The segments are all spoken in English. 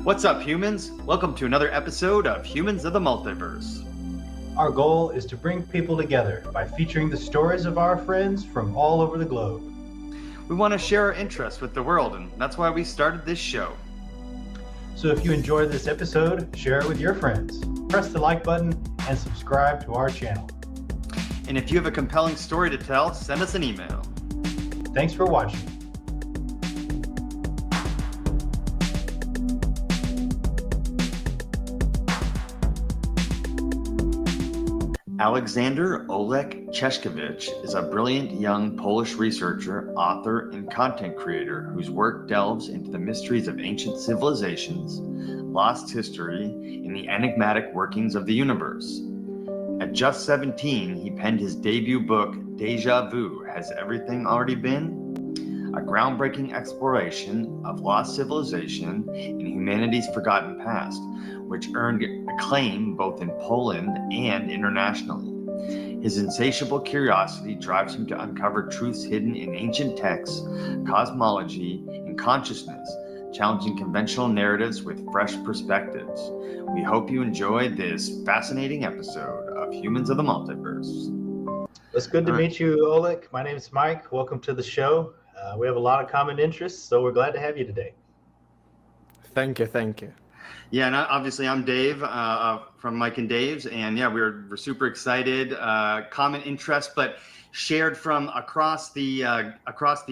What's up, humans? Welcome to another episode of Humans of the Multiverse. Our goal is to bring people together by featuring the stories of our friends from all over the globe. We want to share our interests with the world, and that's why we started this show. So if you enjoyed this episode, share it with your friends. Press the like button and subscribe to our channel. And if you have a compelling story to tell, send us an email. Thanks for watching. Aleksander Olek Czeszkiewicz is a brilliant young Polish researcher, author, and content creator whose work delves into the mysteries of ancient civilizations, lost history, and the enigmatic workings of the universe. At just 17, he penned his debut book, Déjà Vu, Has Everything Already Been? A groundbreaking exploration of lost civilization and humanity's forgotten past, which earned acclaim both in Poland and internationally. His insatiable curiosity drives him to uncover truths hidden in ancient texts, cosmology, and consciousness, challenging conventional narratives with fresh perspectives. We hope you enjoyed this fascinating episode of Humans of the Multiverse. It's good to meet you, Olek. My name is Mike. Welcome to the show. We have a lot of common interests, so we're glad to have you today. Thank you. Yeah, and obviously I'm Dave from Mike and Dave's, and yeah, we're super excited. Common interest, but shared from across the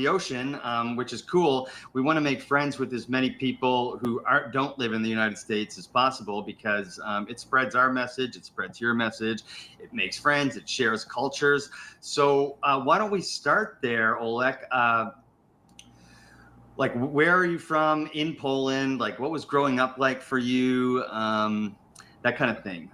ocean, which is cool. We want to make friends with as many people who don't live in the United States as possible, because it spreads our message, it spreads your message, it makes friends, it shares cultures. So why don't we start there, Olek? Like, where are you from in Poland? Like, what was growing up like for you? That kind of thing.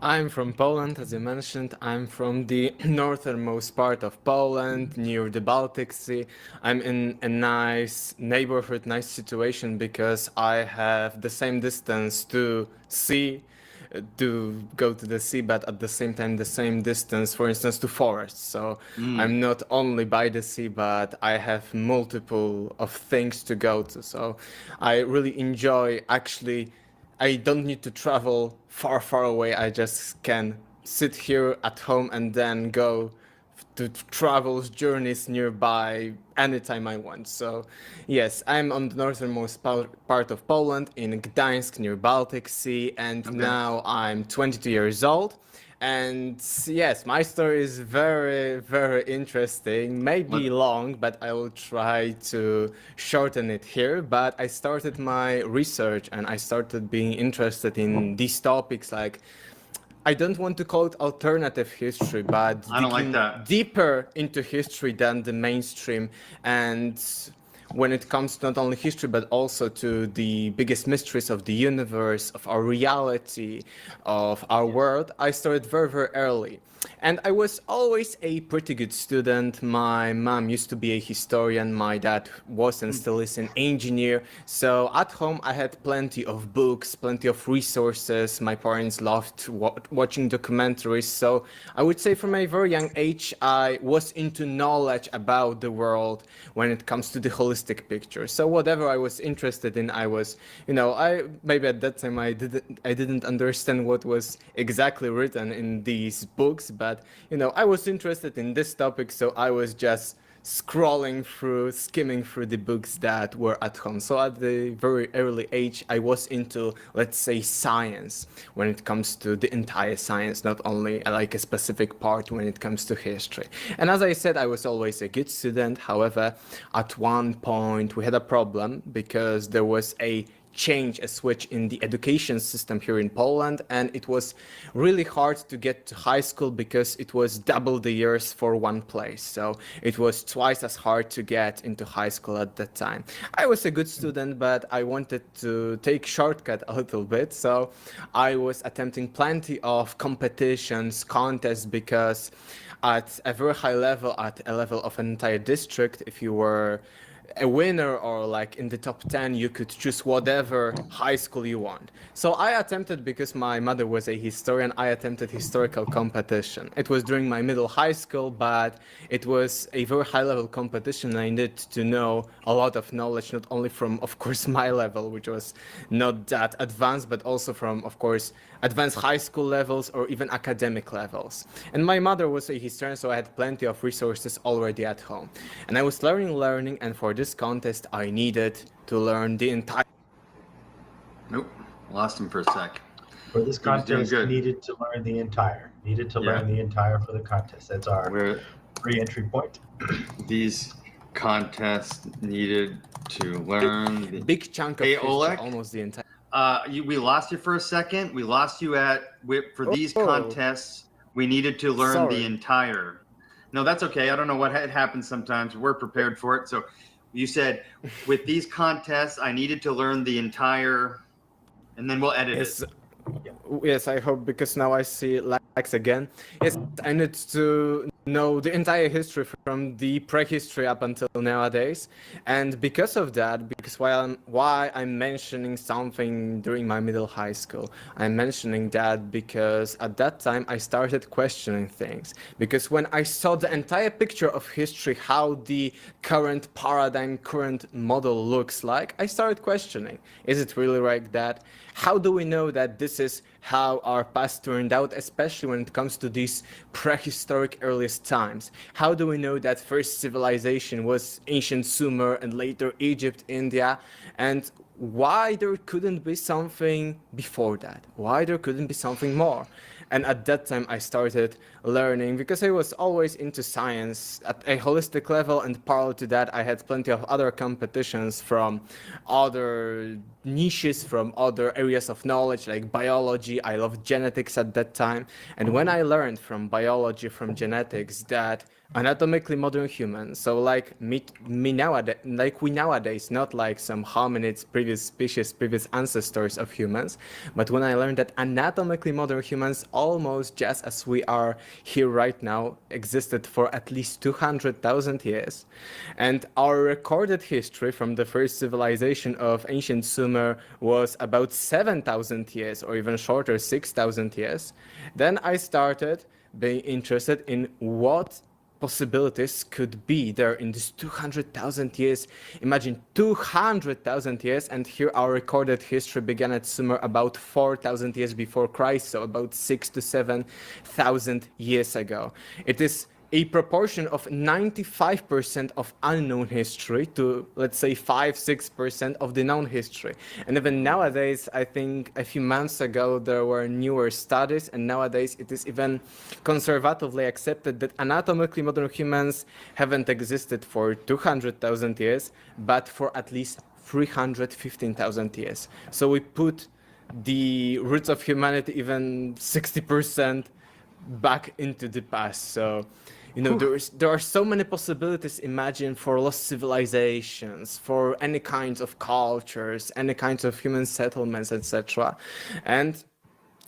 I'm from Poland, as you mentioned. I'm from the northernmost part of Poland, near the Baltic Sea. I'm in a nice neighborhood, nice situation, because I have the same distance to go to the sea, but at the same time the same distance, for instance, to forests. So I'm not only by the sea, but I have multiple of things to go to. So I really enjoy, actually, I don't need to travel far away. I just can sit here at home and then go to travels, journeys nearby anytime I want. So yes, I'm on the northernmost part of Poland, in Gdańsk, near Baltic Sea, and now I'm 22 years old. And yes, my story is very interesting, maybe long, but I will try to shorten it here. But I started my research and I started being interested in these topics, like, I don't want to call it alternative history, but I don't like that. Deeper into history than the mainstream. And when it comes to not only history, but also to the biggest mysteries of the universe, of our reality, of our world, I started very early. And I was always a pretty good student. My mom used to be a historian. My dad was and still is an engineer. So at home, I had plenty of books, plenty of resources. My parents loved watching documentaries. So I would say from a very young age, I was into knowledge about the world when it comes to the holistic picture. So whatever I was interested in, I was, maybe at that time I didn't understand what was exactly written in these books, but I was interested in this topic, so I was just skimming through the books that were at home. So at the very early age, I was into, let's say, science when it comes to the entire science, not only like a specific part when it comes to history. And as I said, I was always a good student. However, at one point we had a problem because there was a switch in the education system here in Poland, and it was really hard to get to high school because it was double the years for one place. So it was twice as hard to get into high school at that time. I was a good student, but I wanted to take shortcut a little bit. So I was attempting plenty of competitions, contests, because at a very high level, at a level of an entire district, if you were a winner or like in the top 10, you could choose whatever high school you want. So I attempted, because my mother was a historian, I attempted historical competition. It was during my middle high school, but it was a very high level competition. I needed to know a lot of knowledge, not only from, of course, my level, which was not that advanced, but also from, of course, advanced high school levels or even academic levels. And my mother was a historian, so I had plenty of resources already at home. And I was learning, and for this contest, I needed to learn the entire... Nope, lost him for a sec. For this He was doing contest, good. needed to learn the entire. Needed to learn the entire for the contest. That's our re-entry point. These contests needed to learn the big chunk of history, Olek? almost the entire... we lost you for a second. We lost you for these contests. We needed to learn the entire. No, that's okay. I don't know what happens sometimes. We're prepared for it. So you said, with these contests, I needed to learn the entire, and then we'll edit it. Yes, I hope, because now I see Lex again. Yes, I need to know the entire history from the prehistory up until nowadays. And because of that, because why I'm mentioning something during my middle high school, I'm mentioning that because at that time I started questioning things. Because when I saw the entire picture of history, how the current paradigm, current model looks like, I started questioning. Is it really like that? How do we know that this is how our past turned out, especially when it comes to these prehistoric earliest times? How do we know that first civilization was ancient Sumer and later Egypt, India? And why there couldn't be something before that? Why there couldn't be something more? And at that time I started learning, because I was always into science at a holistic level, and parallel to that I had plenty of other competitions from other niches, from other areas of knowledge like biology. I loved genetics at that time. And when I learned from biology, from genetics, that anatomically modern humans, so like we nowadays, not like some hominids, previous species, previous ancestors of humans, but when I learned that anatomically modern humans, almost just as we are here right now, existed for at least 200,000 years, and our recorded history from the first civilization of ancient Sumer was about 7,000 years, or even shorter, 6,000 years, then I started being interested in what possibilities could be there in this 200,000 years. Imagine 200,000 years, and here our recorded history began at Sumer about 4,000 years before Christ, so about 6,000 to 7,000 years ago. It is a proportion of 95% of unknown history to, let's say, 5-6% of the known history. And even nowadays, I think a few months ago, there were newer studies, and nowadays it is even conservatively accepted that anatomically modern humans haven't existed for 200,000 years, but for at least 315,000 years. So we put the roots of humanity even 60% back into the past. So, you know, there are so many possibilities. Imagine for lost civilizations, for any kinds of cultures, any kinds of human settlements, etc. And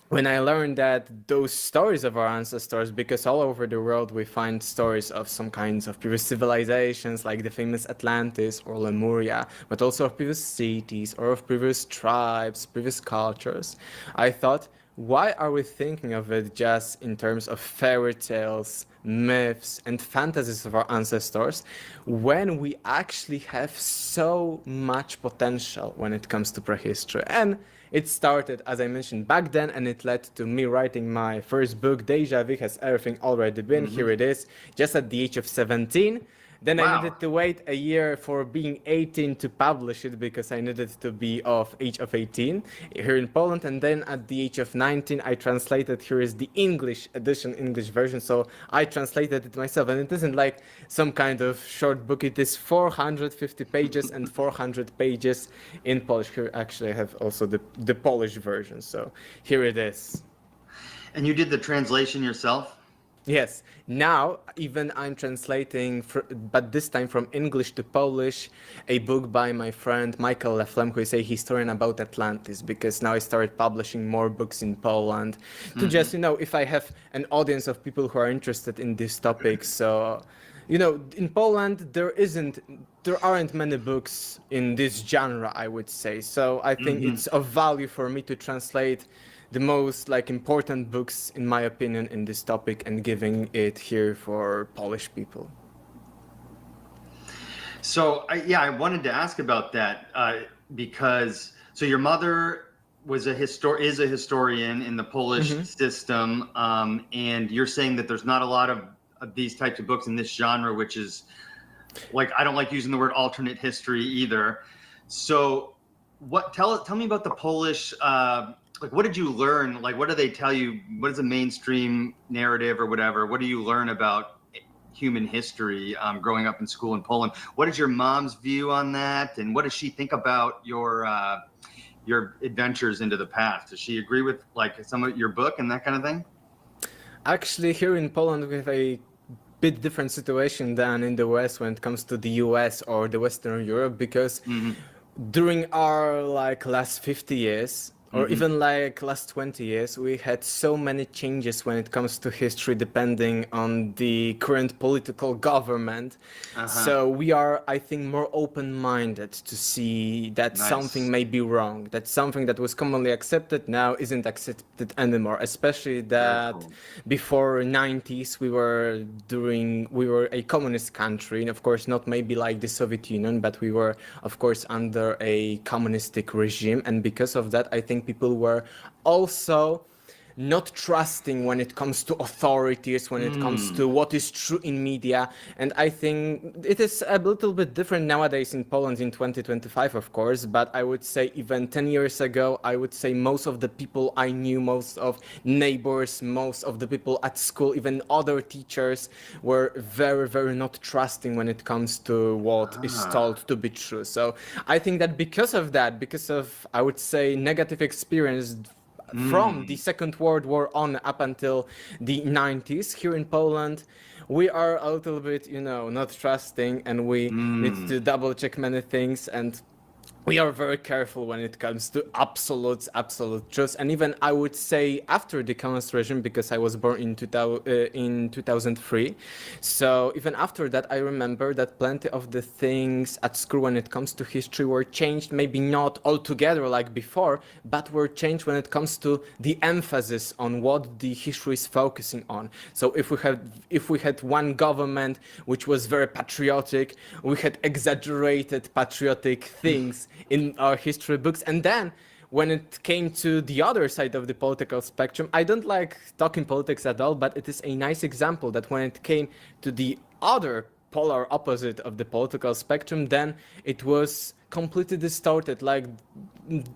when I learned that those stories of our ancestors, because all over the world we find stories of some kinds of previous civilizations, like the famous Atlantis or Lemuria, but also of previous cities or of previous tribes, previous cultures, I thought, why are we thinking of it just in terms of fairy tales, myths, and fantasies of our ancestors, when we actually have so much potential when it comes to prehistory? And it started, as I mentioned, back then, and it led to me writing my first book, Déjà Vu Has Everything Already Been. Here it is, just at the age of 17. Then I needed to wait a year for being 18 to publish it, because I needed to be of age of 18 here in Poland. And then at the age of 19, I translated. Here is the English edition, English version. So I translated it myself. And it isn't like some kind of short book. It is 450 pages and 400 pages in Polish. Here actually I have also the Polish version. So here it is. And you did the translation yourself? Yes, now even I'm translating, but this time from English to Polish, a book by my friend Michael Leflem, who is a historian about Atlantis, because now I started publishing more books in Poland to just, you know, if I have an audience of people who are interested in this topic. So in Poland there aren't many books in this genre, I would say. So I think it's of value for me to translate the most important books, in my opinion, in this topic and giving it here for Polish people. So I wanted to ask about that because your mother is a historian in the Polish system, and you're saying that there's not a lot of these types of books in this genre, which is I don't like using the word alternate history either. So tell me about the Polish, what did you learn? What do they tell you? What is the mainstream narrative or whatever? What do you learn about human history growing up in school in Poland? What is your mom's view on that? And what does she think about your adventures into the past? Does she agree with some of your book and that kind of thing? Actually, here in Poland, we have a bit different situation than in the West when it comes to the US or the Western Europe, because during our last 50 years, or even last 20 years, we had so many changes when it comes to history, depending on the current political government. So we are, I think, more open-minded to see that something may be wrong, that something that was commonly accepted now isn't accepted anymore, especially that before 90s we were a communist country, and of course not maybe like the Soviet Union, but we were of course under a communistic regime, and because of that I think people were also not trusting when it comes to authorities, when it comes to what is true in media. And I think it is a little bit different nowadays in Poland in 2025, of course, but I would say even 10 years ago, I would say most of the people I knew, most of neighbors, most of the people at school, even other teachers were very, very not trusting when it comes to what is told to be true. So I think that because of that, because of, I would say, negative experience from the Second World War on up until the 90s here in Poland, we are a little bit, not trusting, and we need to double check many things, and we are very careful when it comes to absolute truth. And even I would say after the communist regime, because I was born in 2003, so even after that I remember that plenty of the things at school when it comes to history were changed, maybe not altogether like before, but were changed when it comes to the emphasis on what the history is focusing on. So if we had one government which was very patriotic, we had exaggerated patriotic things in our history books. And then when it came to the other side of the political spectrum, I don't like talking politics at all, but it is a nice example that when it came to the other polar opposite of the political spectrum, then it was completely distorted, like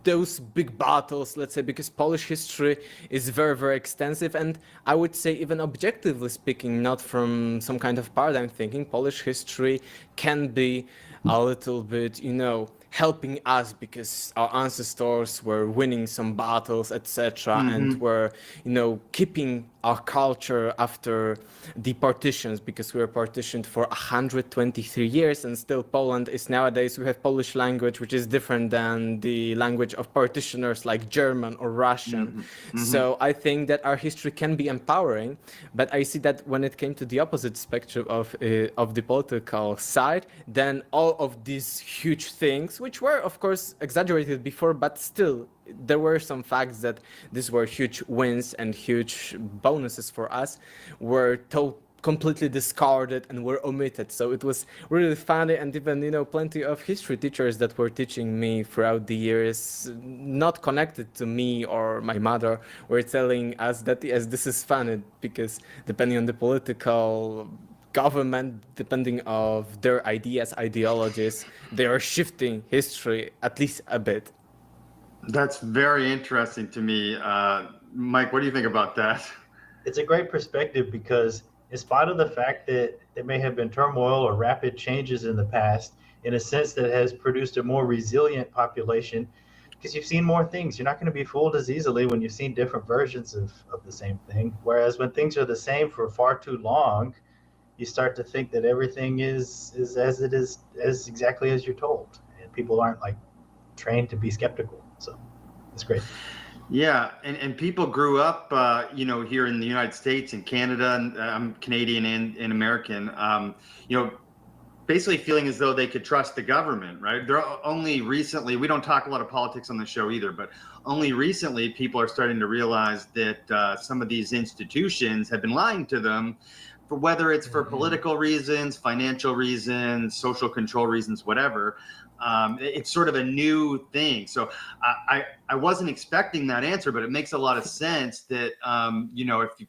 those big battles, let's say, because Polish history is very, very extensive. And I would say, even objectively speaking, not from some kind of paradigm thinking, Polish history can be a little bit, helping us because our ancestors were winning some battles, etc., and were, keeping our culture after the partitions, because we were partitioned for 123 years, and still Poland is nowadays, we have Polish language, which is different than the language of partitioners like German or Russian. So I think that our history can be empowering, but I see that when it came to the opposite spectrum of the political side, then all of these huge things, which were of course exaggerated before, but still there were some facts that these were huge wins and huge bonuses for us, were completely discarded and were omitted. So it was really funny, and even plenty of history teachers that were teaching me throughout the years, not connected to me or my mother, were telling us that yes, this is funny because depending on the political government, depending of their ideologies, they are shifting history at least a bit. That's very interesting to me. Mike, what do you think about that? It's a great perspective because in spite of the fact that there may have been turmoil or rapid changes in the past, in a sense that has produced a more resilient population, because you've seen more things. You're not going to be fooled as easily when you've seen different versions of the same thing. Whereas when things are the same for far too long, you start to think that everything is as it is, as exactly as you're told. And people aren't trained to be skeptical. So it's great. Yeah, and people grew up, here in the United States and Canada, and I'm Canadian and American, basically feeling as though they could trust the government, right? They're only recently, we don't talk a lot of politics on the show either, but only recently people are starting to realize that some of these institutions have been lying to them, for whether it's for political reasons, financial reasons, social control reasons, whatever. It's sort of a new thing. So I wasn't expecting that answer, but it makes a lot of sense that, if you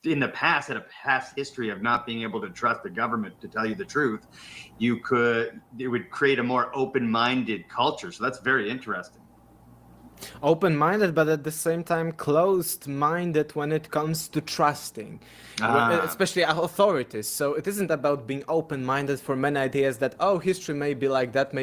in the past had a past history of not being able to trust the government to tell you the truth, it would create a more open-minded culture. So that's very interesting. Open-minded, but at the same time closed-minded when it comes to trusting, especially authorities. So it isn't about being open-minded for many ideas that, history may be like that,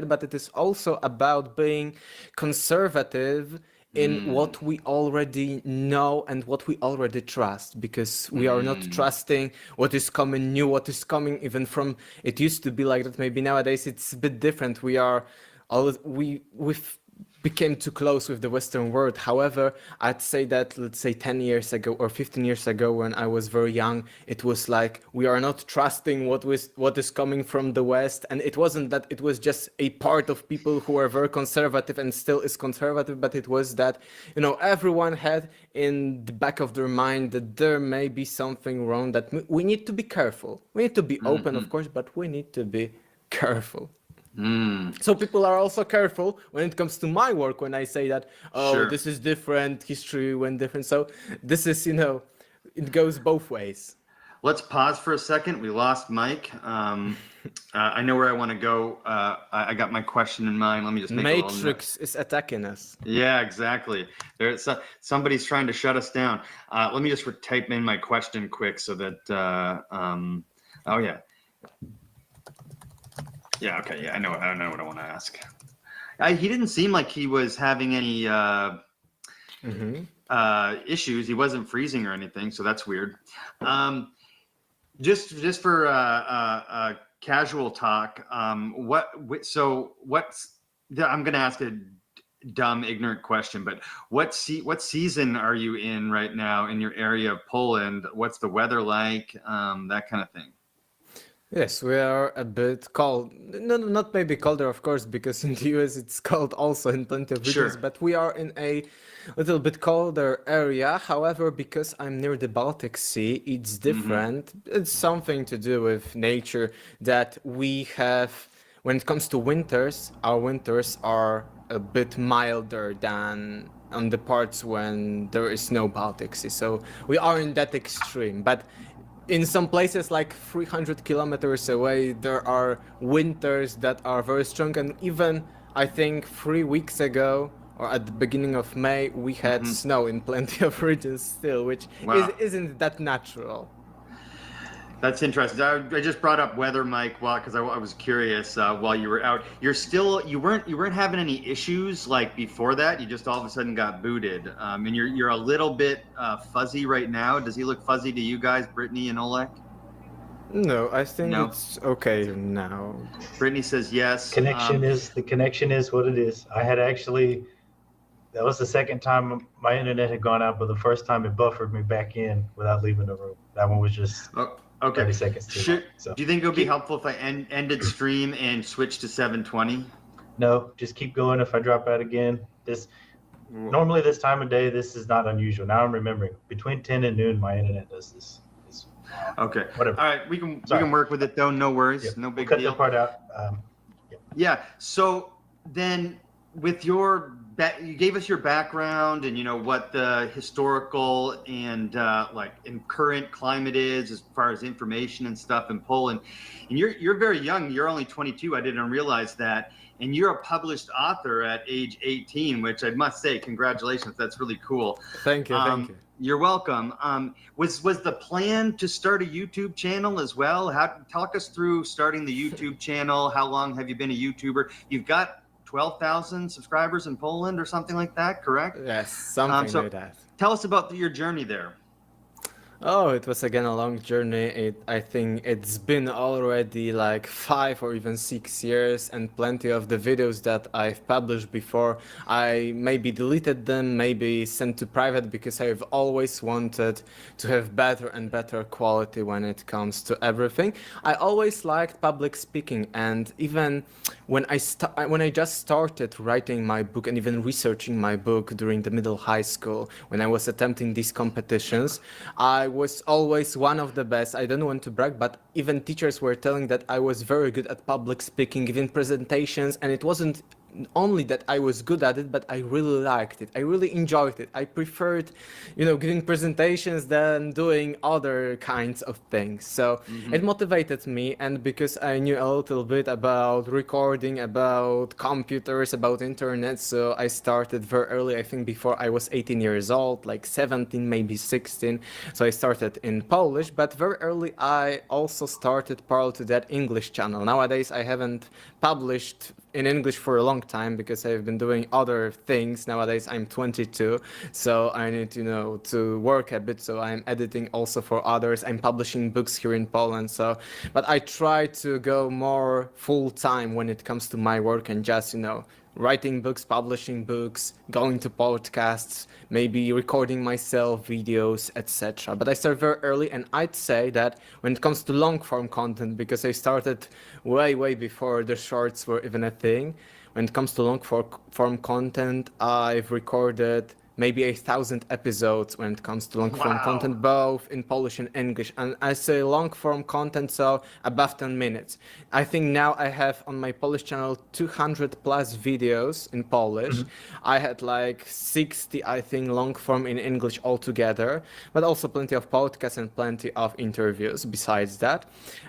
but it is also about being conservative in what we already know and what we already trust, because we are not trusting what is coming new, what is coming even from, it used to be like that, maybe nowadays it's a bit different. We've became too close with the Western world. However, I'd say that, let's say 10 years ago or 15 years ago, when I was very young, it was like we are not trusting what is coming from the West. And it wasn't that it was just a part of people who are very conservative and still is conservative, but it was that, everyone had in the back of their mind that there may be something wrong, that we need to be careful. We need to be open, of course, but we need to be careful. So people are also careful when it comes to my work, when I say that, Sure. This is different, history went different. So this is, it goes both ways. Let's pause for a second. We lost Mike. I know where I want to go. I got my question in mind. Let me just make Matrix is attacking us. Yeah, exactly. Somebody's trying to shut us down. Let me just type in my question quick so that, oh yeah. Yeah, okay, yeah, I know what I want to ask. He didn't seem like he was having any issues. He wasn't freezing or anything, so that's weird. Just for casual talk, I'm going to ask a dumb, ignorant question, but what season are you in right now in your area of Poland? What's the weather like? That kind of thing. Yes, we are a bit cold. No, not maybe colder, of course, because in the US it's cold also in plenty of regions, Sure. but we are in a little bit colder area. However, because I'm near the Baltic Sea, it's different. It's something to do with nature that we have. When it comes to winters, our winters are a bit milder than on the parts when there is no Baltic Sea. So we are in that extreme. But in some places like 300 kilometers away, there are winters that are very strong. And even, I think, 3 weeks ago, or at the beginning of May, we had snow in plenty of regions still, which isn't that natural. That's interesting. I just brought up weather, Mike, because I was curious while you were out. You weren't having any issues like before that. You just all of a sudden got booted, and you're a little bit fuzzy right now. Does he look fuzzy to you guys, Brittany and Olek? No, I think it's okay now. Brittany says yes. The connection is what it is. I had actually, that was the second time my internet had gone out, but the first time it buffered me back in without leaving the room. That one was just. Okay. 30 seconds too long, so. Do you think it would be helpful if I ended stream and switched to 720? No, just keep going. If I drop out again, normally this time of day, this is not unusual. Now I'm remembering between 10 and noon, my internet does this. Okay. Whatever. All right. We can work with it though. No worries. Yep. No big Cut deal. that part out. Yeah. So then with you gave us your background and what the historical and in current climate is as far as information and stuff in Poland. And you're very young. You're only 22. I didn't realize that. And you're a published author at age 18, which I must say, congratulations. That's really cool. Thank you. Thank you. You're welcome. Was the plan to start a YouTube channel as well? Talk us through starting the YouTube channel. How long have you been a YouTuber? You've got 12,000 subscribers in Poland or something like that, correct? Yes, something like that. Tell us about your journey there. Oh, it was again a long journey. I think it's been already like 5 or even 6 years, and plenty of the videos that I've published before, I maybe deleted them, maybe sent to private because I've always wanted to have better and better quality when it comes to everything. I always liked public speaking, and even when I just started writing my book and even researching my book during the middle high school, when I was attempting these competitions, I was always one of the best. I don't want to brag, but even teachers were telling that I was very good at public speaking, giving presentations, and it wasn't only that I was good at it, but I really liked it. I really enjoyed it. I preferred, giving presentations than doing other kinds of things. So it motivated me, and because I knew a little bit about recording, about computers, about internet, so I started very early. I think before I was 18 years old, like 17, maybe 16. So I started in Polish, but very early I also started parallel to that English channel. Nowadays I haven't published in English for a long time because I've been doing other things. Nowadays I'm 22, so I need to work a bit, so I'm editing also for others. I'm publishing books here in Poland, but I try to go more full time when it comes to my work and just writing books, publishing books, going to podcasts, maybe recording myself, videos, etc. But I started very early, and I'd say that when it comes to long form content, because I started way before the shorts were even a thing, when it comes to long form content, I've recorded maybe 1,000 episodes when it comes to long form content, both in Polish and English. And I say long form content, so above 10 minutes. I think now I have on my Polish channel 200 plus videos in Polish. I had like 60, I think, long form in English altogether, but also plenty of podcasts and plenty of interviews besides that.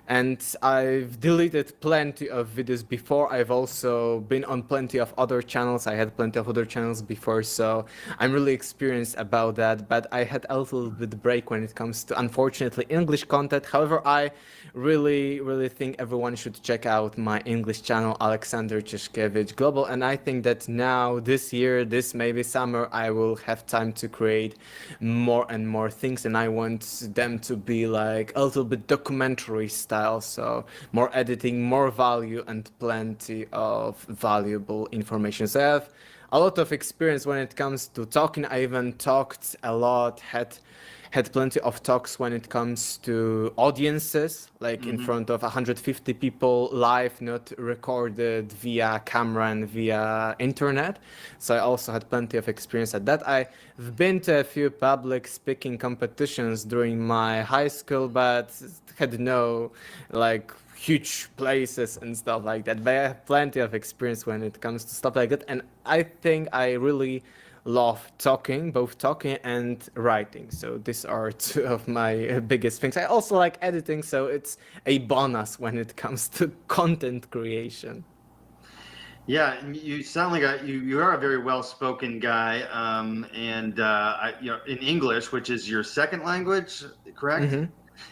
And I've deleted plenty of videos before. I've also been on plenty of other channels. I had plenty of other channels before, so I'm really experienced about that, but I had a little bit break when it comes to, unfortunately, English content. However, I really think everyone should check out my English channel, Aleksander Czeszkiewicz Global, and I think that now, this year, this maybe summer, I will have time to create more and more things, and I want them to be like a little bit documentary style, so more editing, more value, and plenty of valuable information. So I have a lot of experience when it comes to talking. I even talked a lot, had plenty of talks when it comes to audiences, like in front of 150 people live, not recorded via camera and via internet. So I also had plenty of experience at that. I've been to a few public speaking competitions during my high school, but had no huge places and stuff like that, but I have plenty of experience when it comes to stuff like that, and I think I really love talking, both talking and writing, so these are two of my biggest things. I also like editing, so it's a bonus when it comes to content creation. Yeah, you sound like you are a very well-spoken guy, and in English, which is your second language, correct? Yeah,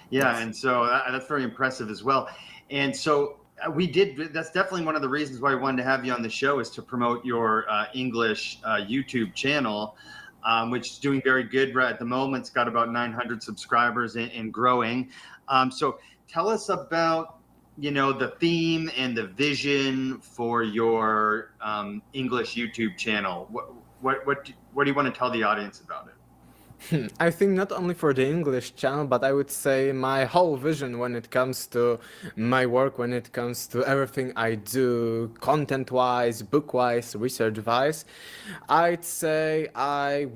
Yes. and so that's very impressive as well. And so that's definitely one of the reasons why we wanted to have you on the show, is to promote your English YouTube channel, which is doing very good right at the moment. It's got about 900 subscribers and growing. So tell us about, the theme and the vision for your English YouTube channel. What do you want to tell the audience about it? I think not only for the English channel, but I would say my whole vision when it comes to my work, when it comes to everything I do, content-wise, book-wise, research-wise, I'd say I'm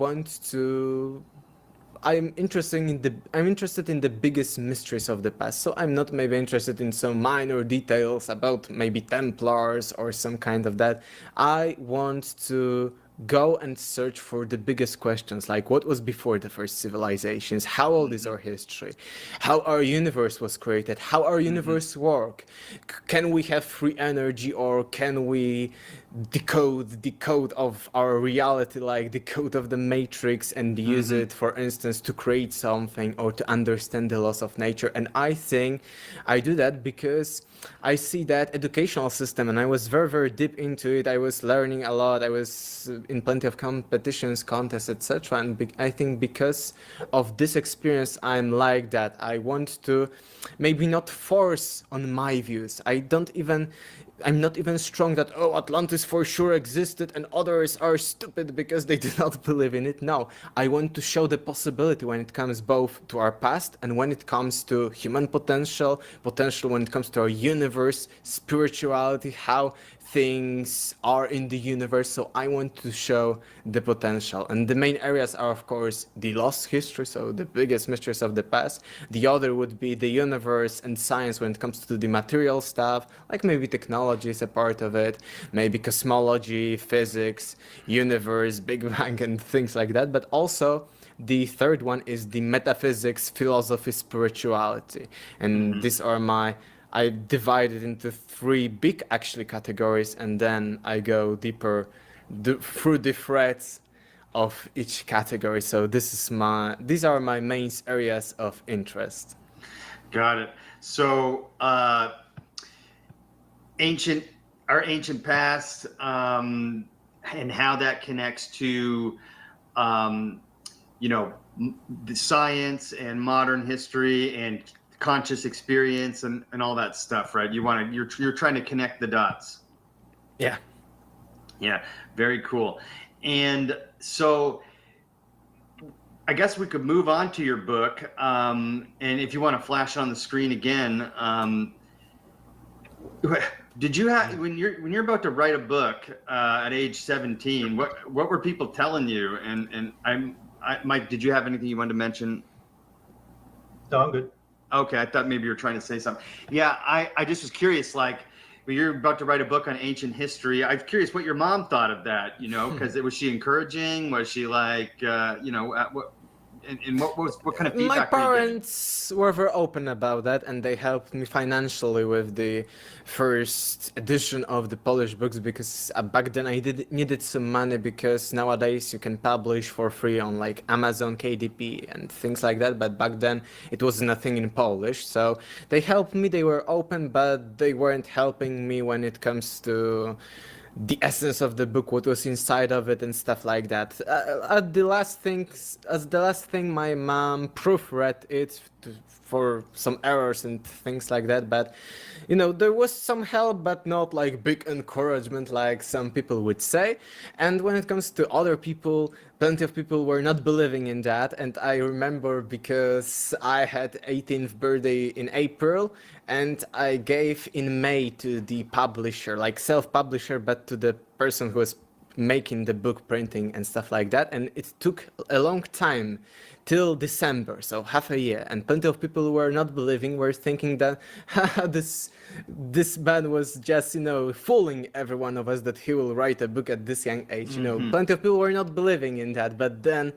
interested in the biggest mysteries of the past. So I'm not maybe interested in some minor details about maybe Templars or some kind of that. I want to go and search for the biggest questions, like what was before the first civilizations, how old is our history, how our universe was created, how our universe work, can we have free energy, or can we decode the code of our reality, like the code of the matrix, and use it, for instance, to create something or to understand the laws of nature. And I think I do that because I see that educational system, and I was very deep into it. I was learning a lot. I was in plenty of competitions, contests, etc. And I think because of this experience, I'm like that. I want to maybe not force on my views. I'm not even strong that, oh, Atlantis for sure existed and others are stupid because they do not believe in it. No, I want to show the possibility when it comes both to our past and when it comes to human potential when it comes to our universe, spirituality, how things are in the universe. So I want to show the potential. And the main areas are, of course, the lost history, so the biggest mysteries of the past. The other would be the universe and science when it comes to the material stuff, like maybe technology is a part of it, maybe cosmology, physics, universe, Big Bang, and things like that. But also, the third one is the metaphysics, philosophy, spirituality. And these are I divide it into three big actually categories, and then I go deeper through the threads of each category. So these are my main areas of interest. Got it. So our ancient past, and how that connects to the science and modern history and conscious experience and all that stuff, right? You're trying to connect the dots. Yeah, very cool. And so I guess we could move on to your book, and if you want to flash on the screen again, did you have, when you're about to write a book at age 17, what were people telling you? And Mike, did you have anything you wanted to mention? No, I'm good. Okay, I thought maybe you were trying to say something. Yeah, I just was curious, like, when you're about to write a book on ancient history, I'm curious what your mom thought of that, because was she encouraging? Was she like, what kind of feedback? My parents were very open about that, and they helped me financially with the first edition of the Polish books, because back then I needed some money, because nowadays you can publish for free on like Amazon, KDP, and things like that. But back then it wasn't a thing in Polish, so they helped me. They were open, but they weren't helping me when it comes to the essence of the book, what was inside of it and stuff like that. As the last thing, my mom proofread it for some errors and things like that. But there was some help, but not like big encouragement like some people would say. And when it comes to other people, plenty of people were not believing in that. And I remember, because I had 18th birthday in April, and I gave in May to the publisher, like self-publisher, but to the person who was making the book, printing and stuff like that. And it took a long time till December, so half a year. And plenty of people were not believing, were thinking that this man was just, fooling every one of us, that he will write a book at this young age. Plenty of people were not believing in that. But then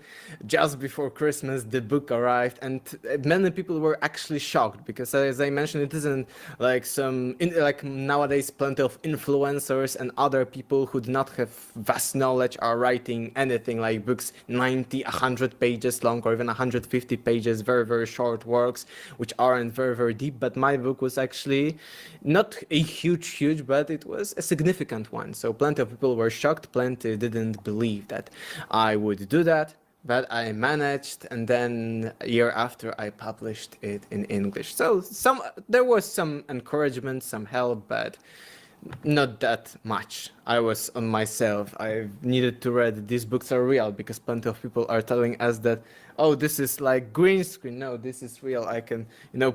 just before Christmas, the book arrived, and many people were actually shocked, because as I mentioned, it isn't like like nowadays, plenty of influencers and other people who do not have vast knowledge are writing anything like books 90, 100 pages long, or even 150 pages, very, very short works, which aren't very, very deep. But my book was actually not a huge, but it was a significant one. So plenty of people were shocked, plenty didn't believe that I would do that, but I managed. And then a year after, I published it in English. So there was some encouragement, some help, but not that much. I was on myself. I needed to read these books are real, because plenty of people are telling us that, oh, this is like green screen. No, this is real. I can,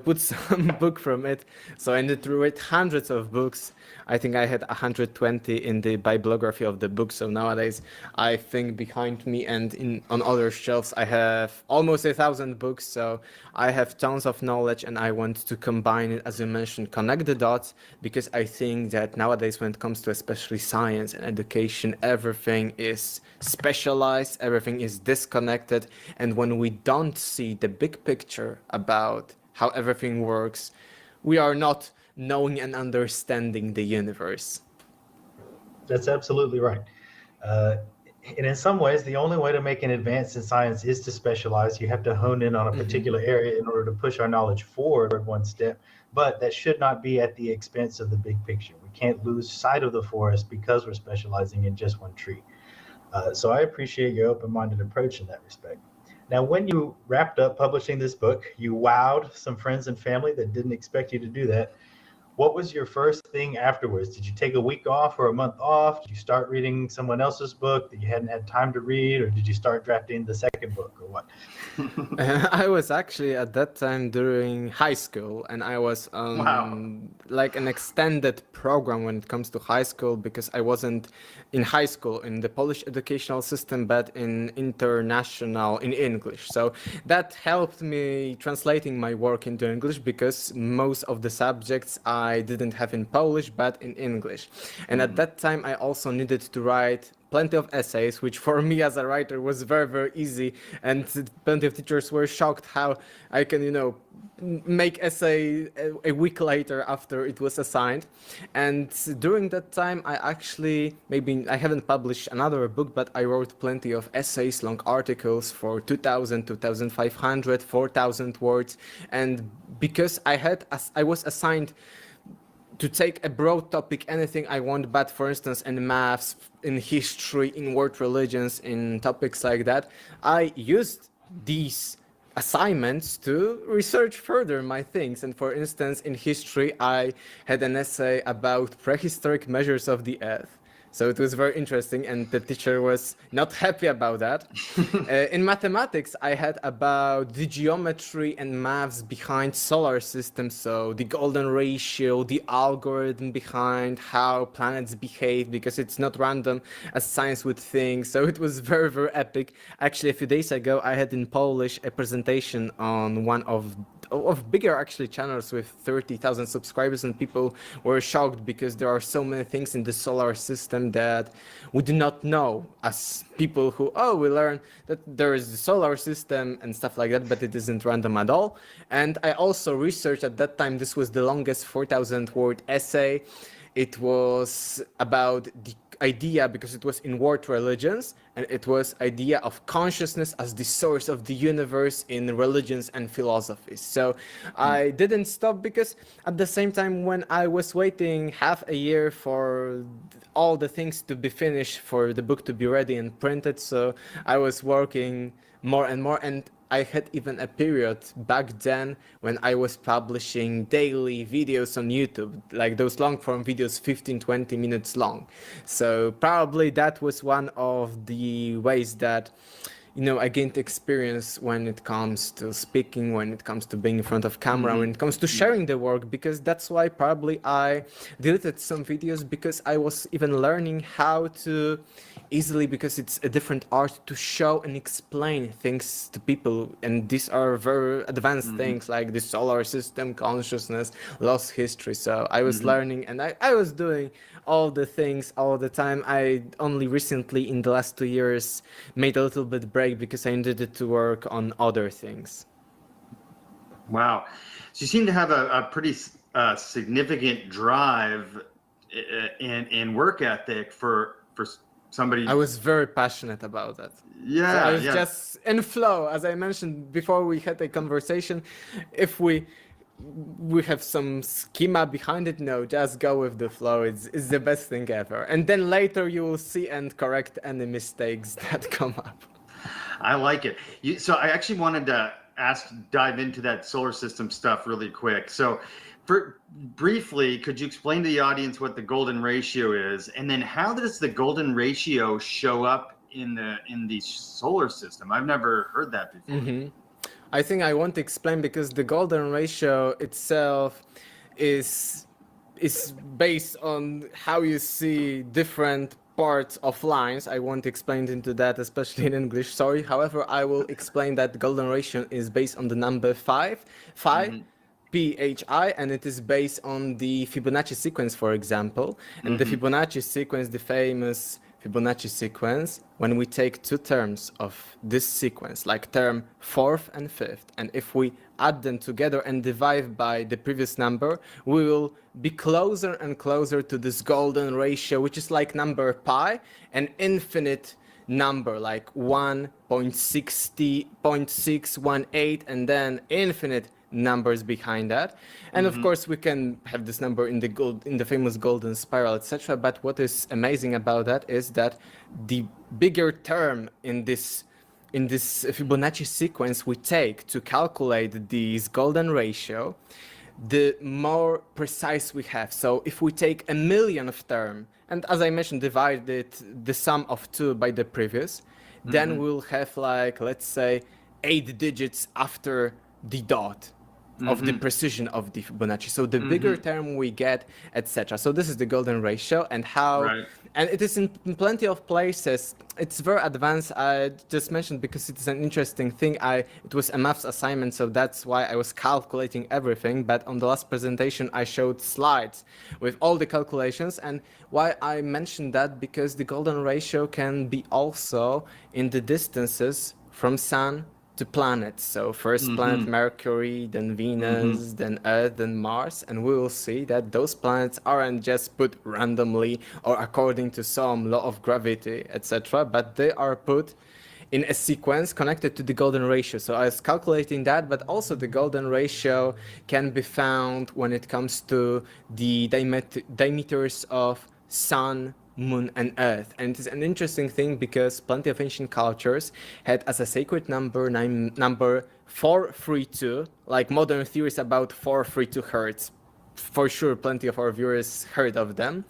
put some book from it. So I needed to read hundreds of books. I think I had 120 in the bibliography of the book. So nowadays, I think behind me and on other shelves, I have almost 1,000 books. So I have tons of knowledge, and I want to combine it, as you mentioned, connect the dots, because I think that nowadays, when it comes to especially science and education, everything is specialized, everything is disconnected. And when we don't see the big picture about how everything works, we are not knowing and understanding the universe. That's absolutely right. And in some ways, the only way to make an advance in science is to specialize. You have to hone in on a particular area in order to push our knowledge forward one step. But that should not be at the expense of the big picture. We can't lose sight of the forest because we're specializing in just one tree. So I appreciate your open-minded approach in that respect. Now, when you wrapped up publishing this book, you wowed some friends and family that didn't expect you to do that. What was your first thing afterwards? Did you take a week off or a month off? Did you start reading someone else's book that you hadn't had time to read, or did you start drafting the second book, or what? I was actually at that time during high school, and I was on like an extended program when it comes to high school, because I wasn't in high school in the Polish educational system, but in international in English. So that helped me translating my work into English, because most of the subjects I didn't have in Polish, but in English. And at that time, I also needed to write plenty of essays, which for me as a writer was very, very easy. And plenty of teachers were shocked how I can, make essay a week later after it was assigned. And during that time, I haven't published another book, but I wrote plenty of essays, long articles for 2000, 2500, 4000 words. And because I was assigned to take a broad topic, anything I want, but for instance, in maths, in history, in world religions, in topics like that, I used these assignments to research further my things. And for instance, in history, I had an essay about prehistoric measures of the Earth. So it was very interesting, and the teacher was not happy about that. In mathematics, I had about the geometry and maths behind solar systems, so the golden ratio, the algorithm behind how planets behave, because it's not random as science would think. So it was very, very epic. Actually, a few days ago, I had in Polish a presentation on one of bigger actually channels with 30,000 subscribers, and people were shocked because there are so many things in the solar system that we do not know as people who, we learn that there is the solar system and stuff like that, but it isn't random at all. And I also researched at that time, this was the longest 4,000 word essay. It was about the idea, because it was in world religions, and it was idea of consciousness as the source of the universe in religions and philosophies. So I didn't stop, because at the same time, when I was waiting half a year for all the things to be finished, for the book to be ready and printed, so I was working more and more. And I had even a period back then when I was publishing daily videos on YouTube, like those long form videos, 15, 20 minutes long. So probably that was one of the ways that, I gained experience when it comes to speaking, when it comes to being in front of camera, when it comes to sharing the work, because that's why probably I deleted some videos, because I was even learning how to easily, because it's a different art, to show and explain things to people. And these are very advanced things like the solar system, consciousness, lost history. So I was learning, and I was doing all the things all the time. I only recently in the last 2 years made a little bit break, because I needed to work on other things. Wow. So you seem to have a pretty significant drive and work ethic for somebody. I was very passionate about that. Yeah. So I was just in flow. As I mentioned before we had a conversation, if we have some schema behind it, no, just go with the flow. It's the best thing ever. And then later you will see and correct any mistakes that come up. I like it. So I actually wanted to dive into that solar system stuff really quick. So briefly, could you explain to the audience what the golden ratio is, and then how does the golden ratio show up in the solar system? I've never heard that before. I think I want to explain, because the golden ratio itself is based on how you see different parts of lines. I won't explain into that, especially in English, sorry. However, I will explain that the golden ratio is based on the number 5, PHI, and it is based on the Fibonacci sequence, for example. And the Fibonacci sequence, the famous Fibonacci sequence, when we take two terms of this sequence, like term 4th and 5th, and if we add them together and divide by the previous number, we will be closer and closer to this golden ratio, which is like number pi, an infinite number, like 1.60.618, and then infinite numbers behind that. And of course we can have this number in the famous golden spiral, etc. But what is amazing about that is that the bigger term in this Fibonacci sequence we take to calculate this golden ratio, the more precise we have. So if we take a millionth term, and as I mentioned, divided the sum of 2 by the previous, then we'll have, like, let's say 8 digits after the dot of the precision of the Fibonacci. So the bigger term we get, etc. So this is the golden ratio, and how, and it is in plenty of places. It's very advanced. I just mentioned because it's an interesting thing. It was a maths assignment, so that's why I was calculating everything. But on the last presentation, I showed slides with all the calculations. And why I mentioned that, because the golden ratio can be also in the distances from Sun to planets. So first planet Mercury, then Venus, then Earth, then Mars, and we will see that those planets aren't just put randomly or according to some law of gravity, etc., but they are put in a sequence connected to the golden ratio. So I was calculating that, but also the golden ratio can be found when it comes to the diameters of Sun, Moon, and Earth. And it is an interesting thing because plenty of ancient cultures had as a sacred number number 432, like modern theories about 432 hertz. For sure, plenty of our viewers heard of them,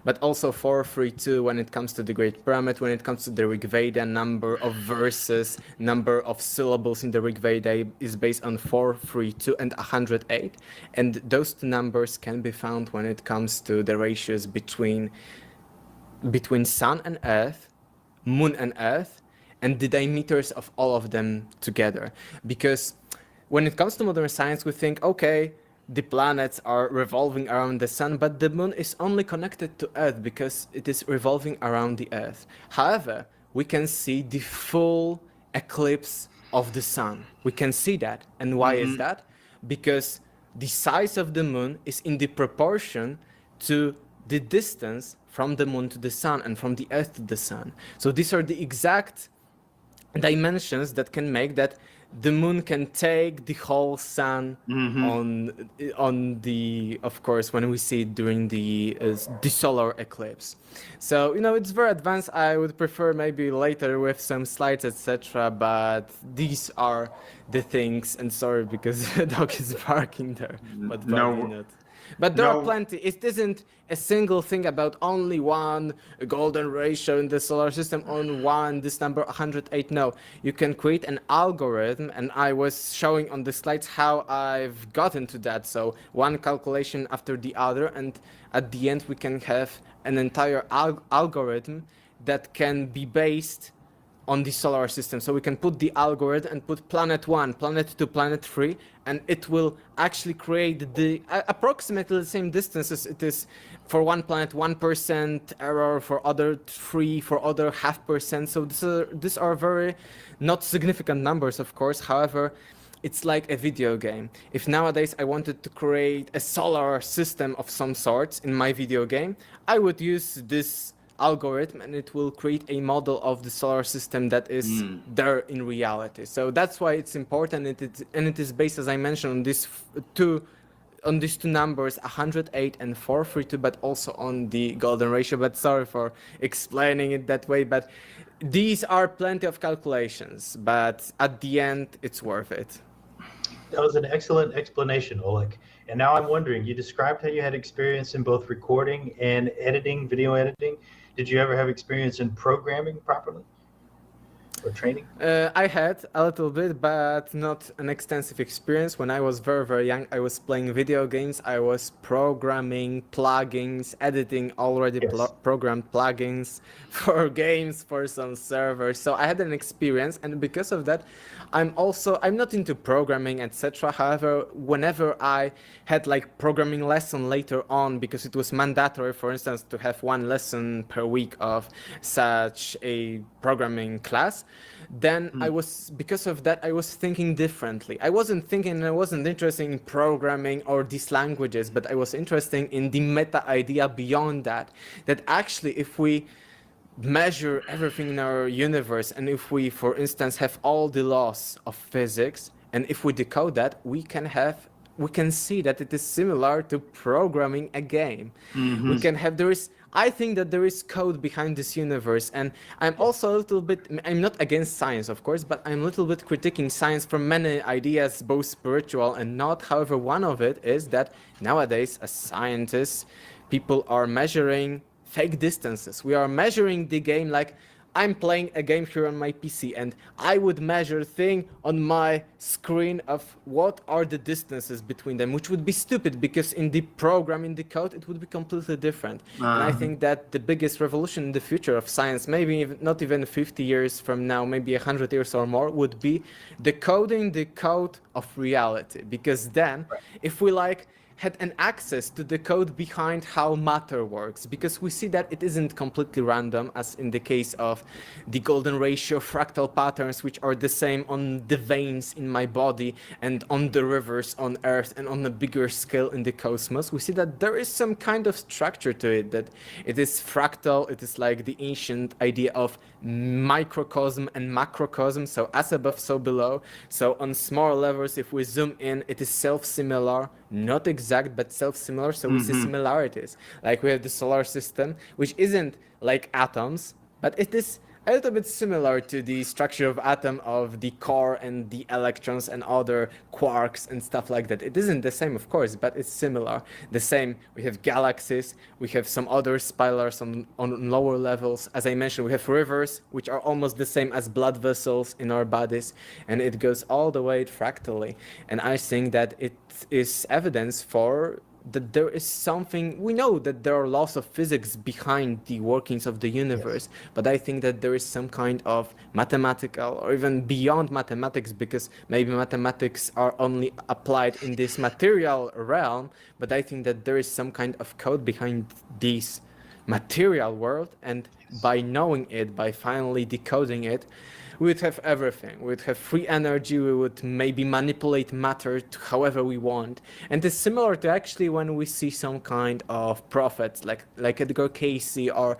but also 432 when it comes to the Great Pyramid, when it comes to the Rig Veda, number of verses, number of syllables in the Rig Veda is based on 432 and 108. And those two numbers can be found when it comes to the ratios between Sun and Earth, Moon and Earth, and the diameters of all of them together. Because when it comes to modern science, we think, okay, the planets are revolving around the Sun, but the Moon is only connected to Earth because it is revolving around the Earth. However, we can see the full eclipse of the Sun. We can see that. And why is that? Because the size of the Moon is in the proportion to the distance from the Moon to the Sun and from the Earth to the Sun. So these are the exact dimensions that can make that the Moon can take the whole Sun on the, of course, when we see it during the solar eclipse. So, you know, it's very advanced. I would prefer maybe later with some slides, etc. But these are the things, and sorry because the dog is barking there, but probably not. But there are plenty. It isn't a single thing about only one golden ratio in the solar system, on one, this number 108. No, you can create an algorithm, and I was showing on the slides how I've gotten to that. So one calculation after the other, and at the end we can have an entire algorithm that can be based on the solar system. So we can put the algorithm and put planet 1, planet 2, planet 3, and it will actually create the approximately the same distances. It is for one planet 1% error, for other 3, for other 0.5%. So these are very not significant numbers, of course. However, it's like a video game. If nowadays I wanted to create a solar system of some sorts in my video game, I would use this algorithm and it will create a model of the solar system that is there in reality. So that's why it's important, and it is based, as I mentioned, on these two numbers, 108 and 432, but also on the golden ratio. But sorry for explaining it that way, but these are plenty of calculations, but at the end it's worth it. That was an excellent explanation, Olek. And now I'm wondering, you described how you had experience in both recording and editing, video editing. Did you ever have experience in programming properly or training? I had a little bit, but not an extensive experience. When I was very, very young, I was playing video games. I was programming plugins, editing already programmed plugins for games, for some servers. So I had an experience, and because of that, I'm not into programming, etc. However, whenever I had like programming lesson later on, because it was mandatory, for instance, to have one lesson per week of such a programming class, then because of that, I was thinking differently. I wasn't interested in programming or these languages, but I was interested in the meta idea beyond that, that actually if we measure everything in our universe, and if we, for instance, have all the laws of physics, And if we decode that, we can see that it is similar to programming a game. We can have, I think that there is code behind this universe, and I'm also a little bit, I'm not against science, of course, but I'm a little bit critiquing science from many ideas, both spiritual and not. However, one of it is that nowadays, as scientists, people are measuring fake distances. We are measuring the game like, I'm playing a game here on my PC, and I would measure thing on my screen of what are the distances between them, which would be stupid because in the program, in the code, it would be completely different. And I think that the biggest revolution in the future of science, maybe not even 50 years from now, maybe 100 years or more, would be decoding the code of reality. Because then, if we had an access to the code behind how matter works, because we see that it isn't completely random, as in the case of the golden ratio fractal patterns, which are the same on the veins in my body and on the rivers on Earth and on a bigger scale in the cosmos. We see that there is some kind of structure to it, that it is fractal. It is like the ancient idea of microcosm and macrocosm, so as above, so below. So on small levels, if we zoom in, it is self-similar, not exact, but self-similar. So we see similarities. Like we have the solar system, which isn't like atoms, but it is a little bit similar to the structure of atom, of the core and the electrons and other quarks and stuff like that. It isn't the same, of course, but it's similar. The same, we have galaxies, we have some other spirals on lower levels. As I mentioned, we have rivers, which are almost the same as blood vessels in our bodies, and it goes all the way fractally. And I think that it is evidence for that there is something, we know that there are laws of physics behind the workings of the universe, but I think that there is some kind of mathematical or even beyond mathematics, because maybe mathematics are only applied in this material realm, but I think that there is some kind of code behind this material world, and by knowing it, by finally decoding it, we would have everything. We would have free energy. We would maybe manipulate matter to however we want. And it's similar to actually when we see some kind of prophets like Edgar Cayce or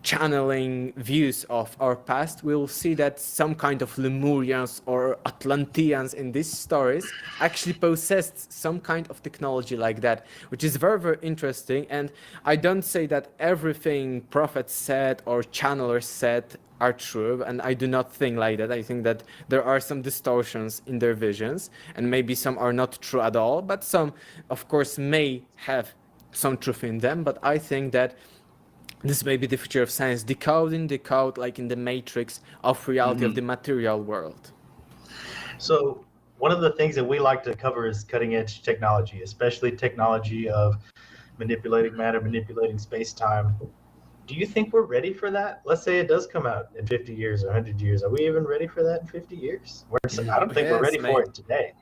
channeling views of our past, we will see that some kind of Lemurians or Atlanteans in these stories actually possessed some kind of technology like that, which is very, very interesting. And I don't say that everything prophets said or channelers said are true, and I do not think like that. I think that there are some distortions in their visions, and maybe some are not true at all, but some, of course, may have some truth in them. But I think that this may be the future of science, decoding the code, like in the matrix of reality of the material world. So one of the things that we like to cover is cutting edge technology, especially technology of manipulating matter, manipulating space-time. Do you think we're ready for that? Let's say it does come out in 50 years or 100 years. Are we even ready for that in 50 years? I don't think we're ready for it today.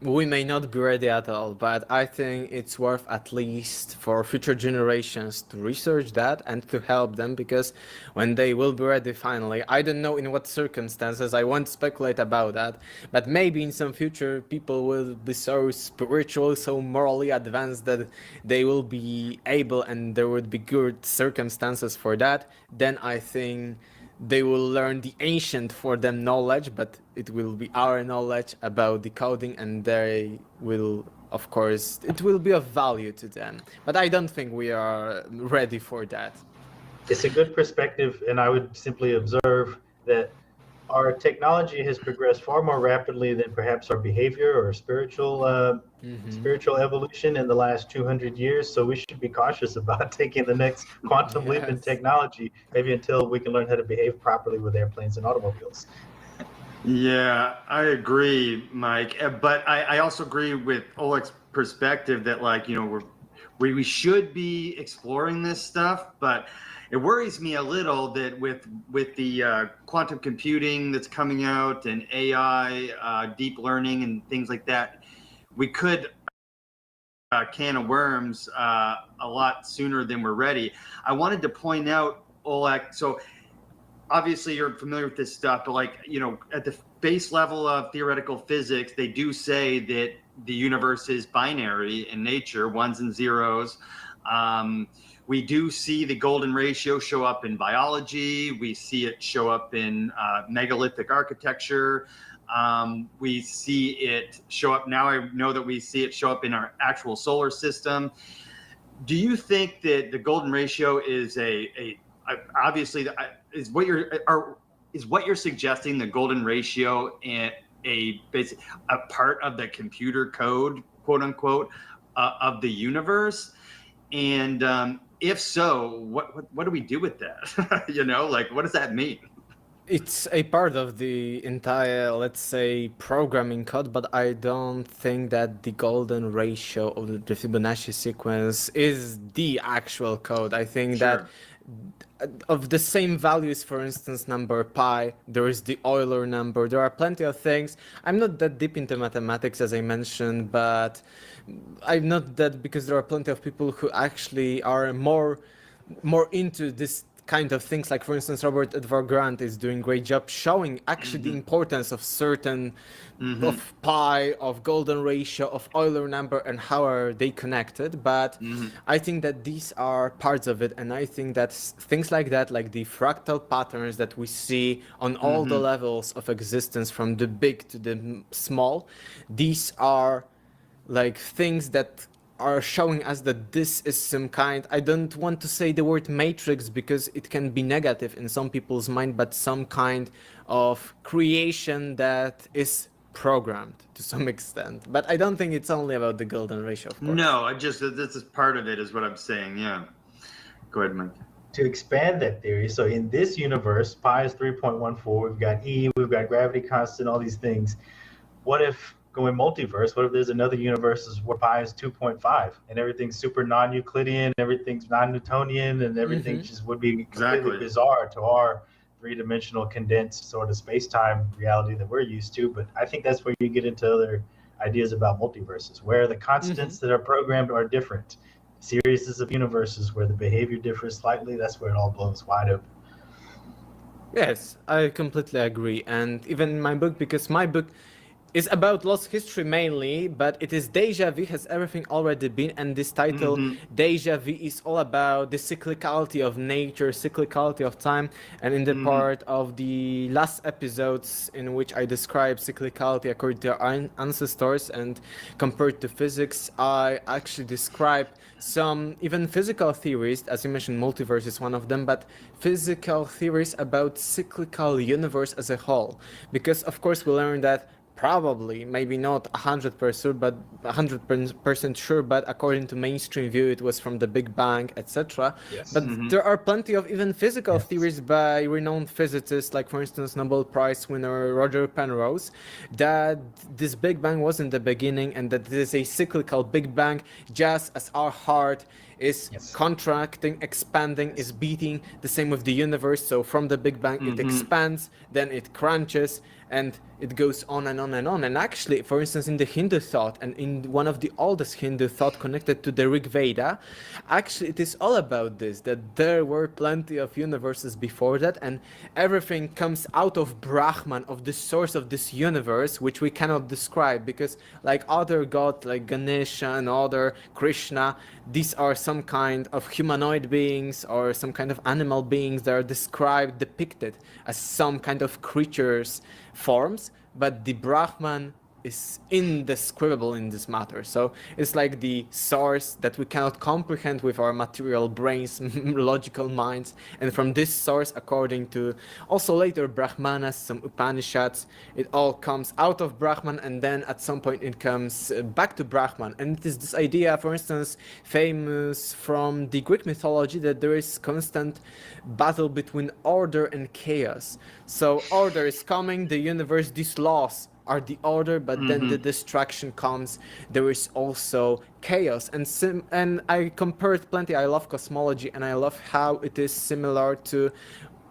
We may not be ready at all, but I think it's worth at least for future generations to research that and to help them, because when they will be ready finally, I don't know in what circumstances, I won't speculate about that, but maybe in some future people will be so spiritual, so morally advanced that they will be able and there would be good circumstances for that. Then I think they will learn the ancient for them knowledge, but it will be our knowledge about decoding, and they will, of course, it will be of value to them. But I don't think we are ready for that. It's a good perspective, and I would simply observe that our technology has progressed far more rapidly than perhaps our behavior or spiritual evolution in the last 200 years. So we should be cautious about taking the next quantum leap in technology, maybe until we can learn how to behave properly with airplanes and automobiles. Yeah, I agree, Mike. But I also agree with Olek's perspective that, like, you know, we should be exploring this stuff, but it worries me a little that with the quantum computing that's coming out and AI, deep learning and things like that, we could can of worms a lot sooner than we're ready. I wanted to point out, Olek, so obviously you're familiar with this stuff, but, like, you know, at the base level of theoretical physics, they do say that the universe is binary in nature, ones and zeros. We do see the golden ratio show up in biology. We see it show up in megalithic architecture. We see it show up now. I know that we see it show up in our actual solar system. Do you think that the golden ratio is obviously is what you're suggesting, the golden ratio, and a part of the computer code, quote unquote, of the universe? And if so, what do we do with that? What does that mean? It's a part of the entire, let's say, programming code, but I don't think that the golden ratio of the Fibonacci sequence is the actual code. I think that of the same values, for instance, number pi, there is the Euler number. There are plenty of things. I'm not that deep into mathematics, as I mentioned, but I'm not that, because there are plenty of people who actually are more into this kind of things. Like, for instance, Robert Edward Grant is doing a great job showing actually the importance of certain of pi, of golden ratio, of Euler number, and how are they connected. But I think that these are parts of it, and I think that things like that, like the fractal patterns that we see on all the levels of existence, from the big to the small, these are like things that are showing us that this is some kind, I don't want to say the word matrix because it can be negative in some people's mind, but some kind of creation that is programmed to some extent. But I don't think it's only about the golden ratio, of course. No, this is part of it, is what I'm saying. Yeah. Go ahead, Mike. To expand that theory, so in this universe, pi is 3.14, we've got E, we've got gravity constant, all these things. What if going multiverse, what if there's another universe where pi is 2.5 and everything's super non-Euclidean, everything's non-Newtonian, and everything just would be completely bizarre to our three-dimensional condensed sort of space-time reality that we're used to. But I think that's where you get into other ideas about multiverses, where the constants that are programmed are different. Series of universes where the behavior differs slightly, that's where it all blows wide open. Yes, I completely agree. And even in my book, because my book is about lost history mainly, but it is Déjà Vu, has everything already been, and this title, Déjà Vu, is all about the cyclicality of nature, cyclicality of time, and in the part of the last episodes in which I describe cyclicality according to our ancestors and compared to physics, I actually describe some even physical theories, as you mentioned, multiverse is one of them, but physical theories about cyclical universe as a whole, because of course we learned that probably, maybe not 100%, but 100% sure, but according to mainstream view, it was from the Big Bang, etc. But there are plenty of even physical theories by renowned physicists, like for instance, Nobel Prize winner Roger Penrose, that this Big Bang wasn't the beginning and that this is a cyclical Big Bang, just as our heart is contracting, expanding, is beating, the same with the universe. So from the Big Bang, it expands, then it crunches, and it goes on and on and on. And actually, for instance, in the Hindu thought, and in one of the oldest Hindu thought connected to the Rig Veda, actually it is all about this, that there were plenty of universes before that, and everything comes out of Brahman, of the source of this universe, which we cannot describe, because like other gods, like Ganesha and other Krishna, these are some kind of humanoid beings or some kind of animal beings that are described, depicted as some kind of creatures forms, but the Brahman is indescribable in this matter. So it's like the source that we cannot comprehend with our material brains, logical minds, and from this source, according to also later Brahmanas, some Upanishads, it all comes out of Brahman, and then at some point it comes back to Brahman. And it is this idea, for instance, famous from the Greek mythology, that there is constant battle between order and chaos. So order is coming, the universe, these laws are the order, but then the destruction comes, there is also chaos. And I compared plenty, I love cosmology, and I love how it is similar to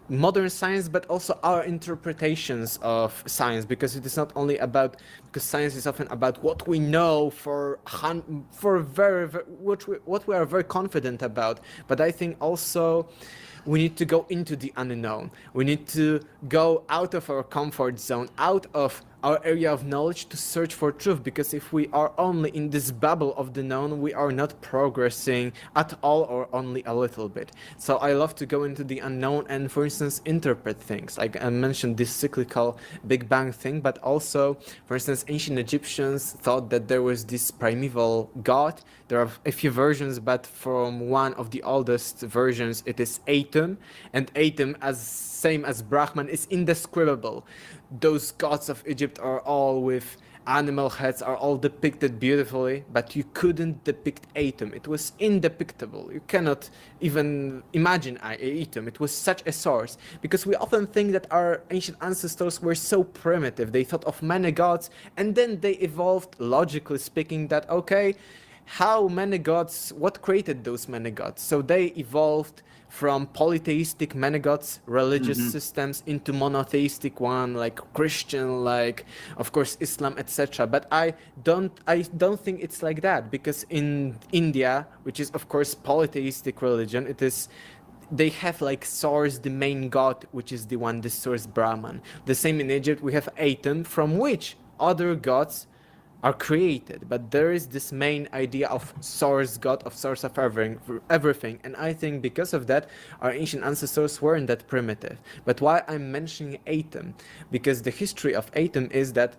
modern science, but also our interpretations of science, because it is not only about, because science is often about what we know what we are very confident about, but I think also we need to go into the unknown. We need to go out of our comfort zone, out of our area of knowledge to search for truth, because if we are only in this bubble of the known, we are not progressing at all or only a little bit. So I love to go into the unknown and, for instance, interpret things. Like I mentioned this cyclical Big Bang thing, but also, for instance, ancient Egyptians thought that there was this primeval god. There are a few versions, but from one of the oldest versions, it is Atum, and Atum, as same as Brahman, is indescribable. Those gods of Egypt are all with animal heads, are all depicted beautifully, but you couldn't depict Atum. It was indepictable. You cannot even imagine Atum. It was such a source, because we often think that our ancient ancestors were so primitive. They thought of many gods, and then they evolved, logically speaking, that okay, how many gods, what created those many gods? So they evolved from polytheistic many gods religious systems into monotheistic one, like Christian, like of course Islam, etc. But I don't think it's like that, because in India, which is of course polytheistic religion, they have like source, the main god, which is the one, the source Brahman. The same in Egypt, we have Atum, from which other gods are created, but there is this main idea of source god, of source of everything, and I think because of that our ancient ancestors weren't that primitive. But why I'm mentioning Atum? Because the history of Atum is that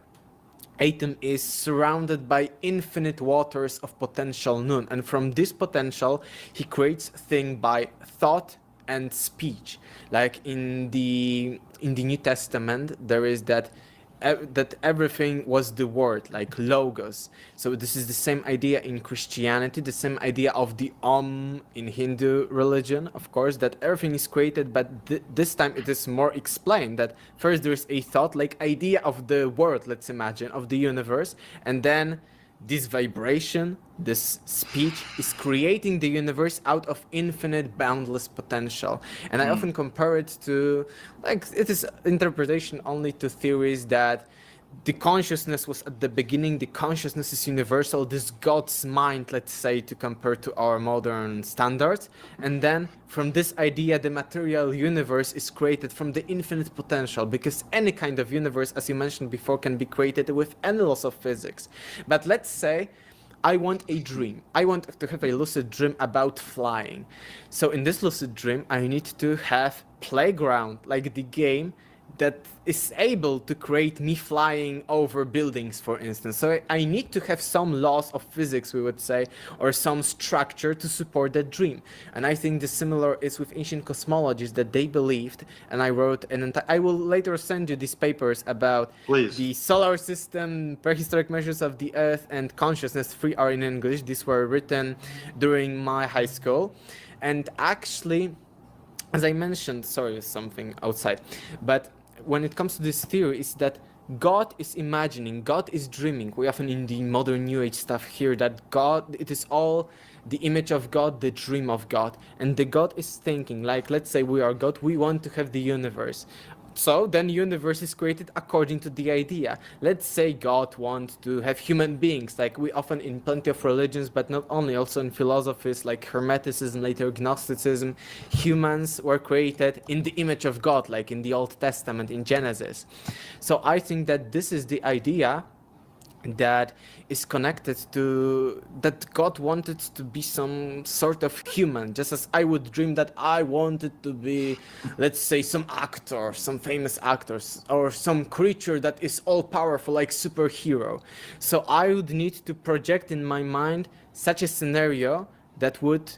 Atum is surrounded by infinite waters of potential nun, and from this potential he creates thing by thought and speech. Like in the New Testament there is that everything was the word, like logos. So this is the same idea in Christianity, the same idea of the in Hindu religion, of course, that everything is created, but this time it is more explained, that first there is a thought, like idea of the world, let's imagine, of the universe, and then this vibration, this speech is creating the universe out of infinite, boundless potential. And I often compare it to, like, it is interpretation only to theories that the consciousness was at the beginning, the consciousness is universal, this God's mind, let's say, to compare to our modern standards. And then from this idea, the material universe is created from the infinite potential, because any kind of universe, as you mentioned before, can be created with any laws of physics. But let's say I want a dream. I want to have a lucid dream about flying. So in this lucid dream, I need to have playground, like the game, that is able to create me flying over buildings, for instance. So I need to have some laws of physics, we would say, or some structure to support that dream. And I think the similar is with ancient cosmologies, that they believed, and I wrote, I will later send you these papers about the solar system, prehistoric measures of the Earth, and consciousness. 3 are in English. These were written during my high school. And actually, as I mentioned, sorry, something outside, but when it comes to this theory, is that God is imagining, God is dreaming. We often in the modern New Age stuff hear that God, it is all the image of God, the dream of God. And the God is thinking, like, let's say we are God, we want to have the universe. So then universe is created according to the idea. Let's say God wants to have human beings, like we often in plenty of religions, but not only, also in philosophies like Hermeticism, later Gnosticism, humans were created in the image of God, like in the Old Testament, in Genesis. So I think that this is the idea that is connected to that God wanted to be some sort of human, just as I would dream that I wanted to be, let's say, some actor, some famous actors, or some creature that is all powerful, like superhero. So I would need to project in my mind such a scenario that would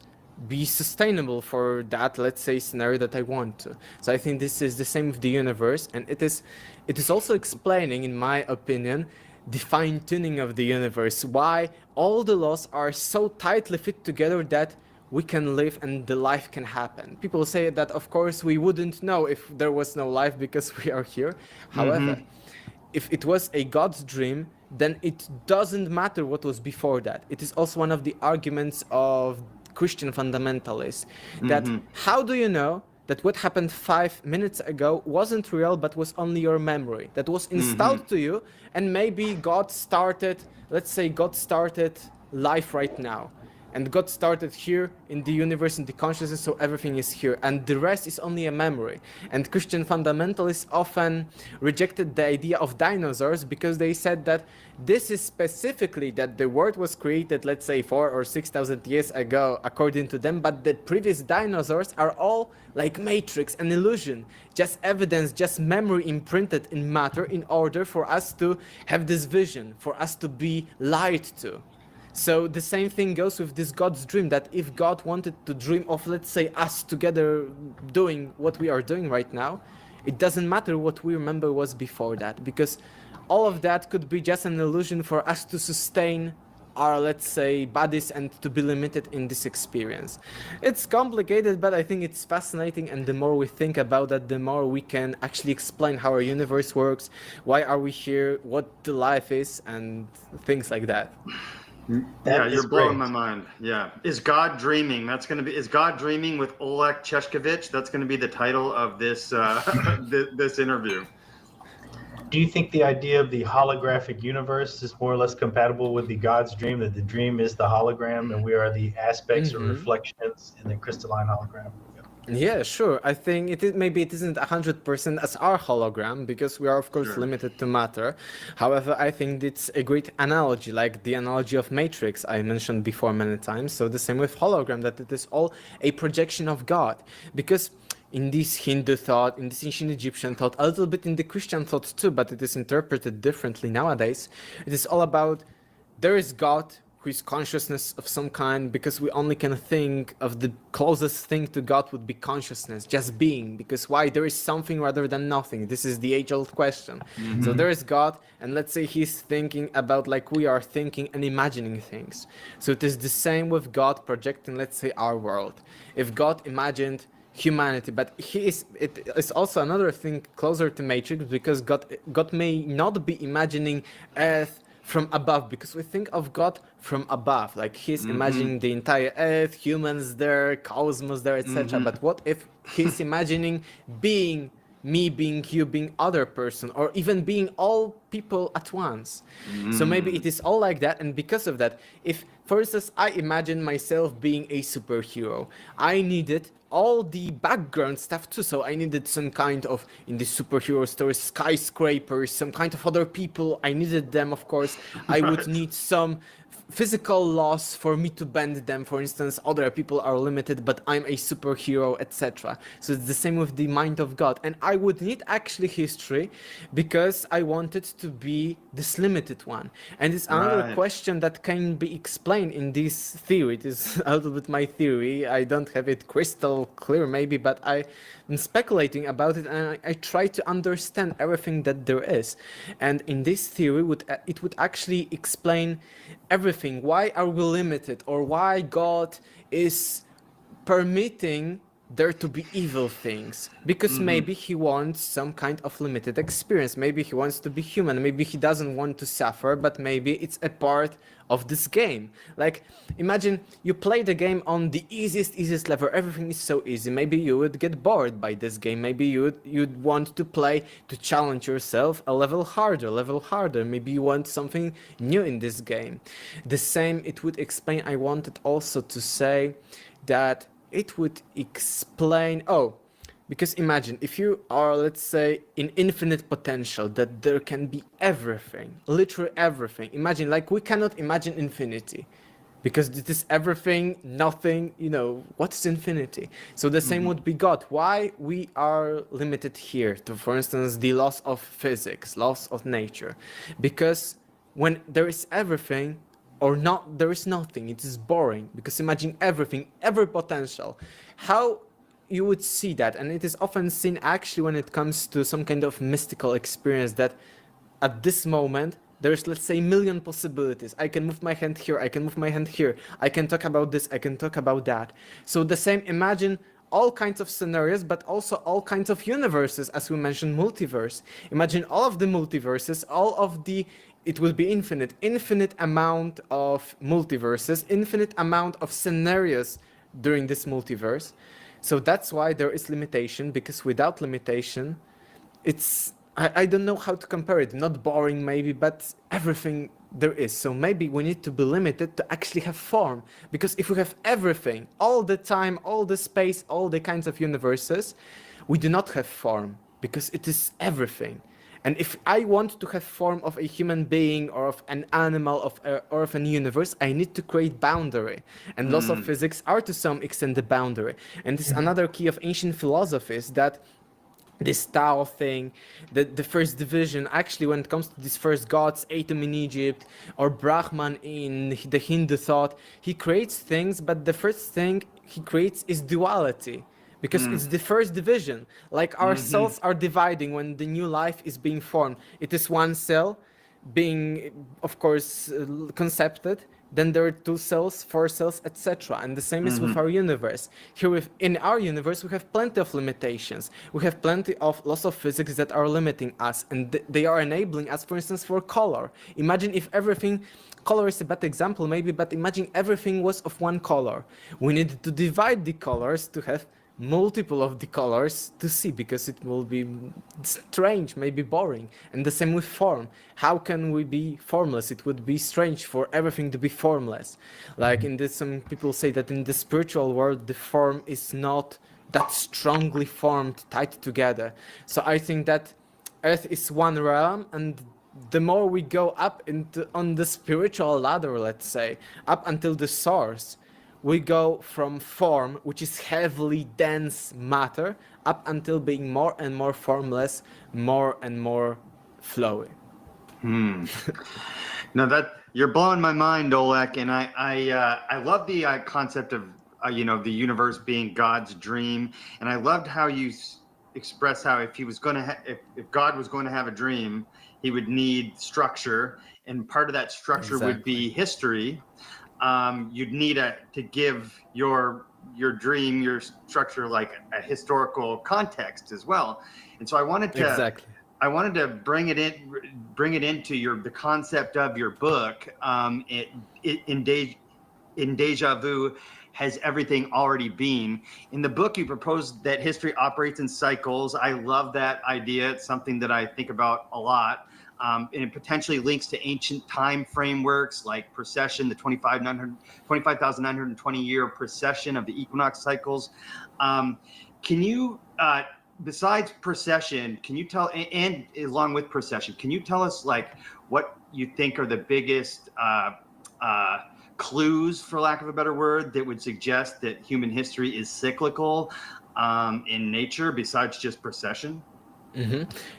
be sustainable for that, let's say, scenario that I want to. So I think this is the same with the universe, and it is also explaining, in my opinion, the fine-tuning of the universe, why all the laws are so tightly fit together that we can live and the life can happen. People say that, of course, we wouldn't know if there was no life because we are here. However, if it was a God's dream, then it doesn't matter what was before that. It is also one of the arguments of Christian fundamentalists, that how do you know that what happened 5 minutes ago wasn't real, but was only your memory that was installed to you, and maybe God started, let's say God started life right now, and God started here in the universe, in the consciousness, so everything is here, and the rest is only a memory. And Christian fundamentalists often rejected the idea of dinosaurs because they said that this is specifically that the world was created, let's say 4,000 or 6,000 years ago, according to them, but the previous dinosaurs are all like matrix, an illusion, just evidence, just memory imprinted in matter in order for us to have this vision, for us to be lied to. So the same thing goes with this God's dream, that if God wanted to dream of, let's say, us together doing what we are doing right now, it doesn't matter what we remember was before that, because all of that could be just an illusion for us to sustain our, let's say, bodies and to be limited in this experience. It's complicated, but I think it's fascinating, and the more we think about that, the more we can actually explain how our universe works, why are we here, what the life is, and things like that. Yeah, you're blowing my mind. Yeah. Is God dreaming? That's going to be, is God dreaming with Olek Czeszkiewicz? That's going to be the title of this this interview. Do you think the idea of the holographic universe is more or less compatible with the God's dream, that the dream is the hologram and we are the aspects or reflections in the crystalline hologram? Yeah, sure. I think maybe it isn't 100% as our hologram, because we are of course limited to matter. However, I think it's a great analogy, like the analogy of Matrix I mentioned before many times. So the same with hologram, that it is all a projection of God. Because in this Hindu thought, in this ancient Egyptian thought, a little bit in the Christian thought too, but it is interpreted differently nowadays. It is all about there is God, who is consciousness of some kind, because we only can think of the closest thing to God would be consciousness, just being, because why? There is something rather than nothing. This is the age-old question. So there is God, and let's say he's thinking about like we are thinking and imagining things. So it is the same with God projecting, let's say, our world. If God imagined humanity, but it is also another thing closer to Matrix, because God may not be imagining Earth from above, because we think of God from above, like he's imagining the entire Earth, humans there, cosmos there, etc. But what if he's imagining being me, being you, being other person, or even being all people at once? So maybe it is all like that, and because of that, if, for instance, I imagine myself being a superhero, I needed all the background stuff too. So I needed some kind of, in the superhero stories, skyscrapers, some kind of other people. I needed them, of course. I would need some physical laws for me to bend them. For instance, other people are limited, but I'm a superhero, etc. So it's the same with the mind of God. And I would need actually history, because I wanted to be this limited one. And it's another question that can be explained in this theory. It is a little bit my theory. I don't have it crystal clear maybe, but I'm speculating about it, and I try to understand everything that there is. And in this theory, it would actually explain everything. Why are we limited, or why God is permitting there to be evil things? Because maybe he wants some kind of limited experience. Maybe he wants to be human. Maybe he doesn't want to suffer, but maybe it's a part of this game. Like, imagine you play the game on the easiest level. Everything is so easy. Maybe you would get bored by this game. Maybe you'd want to play to challenge yourself a level harder. Maybe you want something new in this game. The same, it would explain. I wanted also to say that it would explain, because imagine if you are, let's say, in infinite potential, that there can be everything, literally everything. Imagine, like, we cannot imagine infinity, because it is everything, nothing, what is infinity? So the same would be God. Why we are limited here to, for instance, the laws of physics, laws of nature? Because when there is everything, or not, there is nothing, it is boring. Because imagine everything, every potential, how you would see that. And it is often seen actually when it comes to some kind of mystical experience, that at this moment there's, let's say, 1,000,000 possibilities. I can move my hand here, I can move my hand here, I can talk about this, I can talk about that. So the same, imagine all kinds of scenarios, but also all kinds of universes, as we mentioned, multiverse. Imagine all of the multiverses, it will be infinite amount of multiverses, infinite amount of scenarios during this multiverse. So that's why there is limitation, because without limitation, it's, I don't know how to compare it, not boring maybe, but everything there is. So maybe we need to be limited to actually have form, because if we have everything, all the time, all the space, all the kinds of universes, we do not have form, because it is everything. And if I want to have form of a human being or of an animal or of an universe, I need to create boundary. And laws of physics are to some extent the boundary. And this is another key of ancient philosophies, that this Tao thing, the first division, actually when it comes to these first gods, Atum in Egypt or Brahman in the Hindu thought, he creates things, but the first thing he creates is duality. Because it's the first division, like our cells are dividing when the new life is being formed. It is one cell being, of course, concepted. Then there are 2 cells, 4 cells, etc. And the same is with our universe. Here in our universe, we have plenty of limitations. We have plenty of laws of physics that are limiting us, and they are enabling us, for instance, for color. Imagine if everything, color is a bad example maybe, but imagine everything was of one color. We need to divide the colors to have multiple of the colors to see, because it will be strange, maybe boring. And the same with form. How can we be formless? It would be strange for everything to be formless. Like in this, some people say that in the spiritual world, the form is not that strongly formed, tied together. So I think that Earth is one realm, and the more we go up on the spiritual ladder, let's say, up until the source, we go from form, which is heavily dense matter, up until being more and more formless, more and more flowy. No, that you're blowing my mind, Olek, and I love the concept of the universe being God's dream, and I loved how you express how if he was going to if God was going to have a dream, he would need structure, and part of that structure would be history. You'd need to give your dream, your structure, like a historical context as well. And so I wanted to bring it into the concept of your book. In Déjà Vu, has everything already been? In the book, you propose that history operates in cycles. I love that idea. It's something that I think about a lot. And it potentially links to ancient time frameworks like precession, the 25,920 year precession of the equinox cycles. Can you, besides precession, can you tell, and along with precession, can you tell us like what you think are the biggest clues, for lack of a better word, that would suggest that human history is cyclical in nature besides just precession?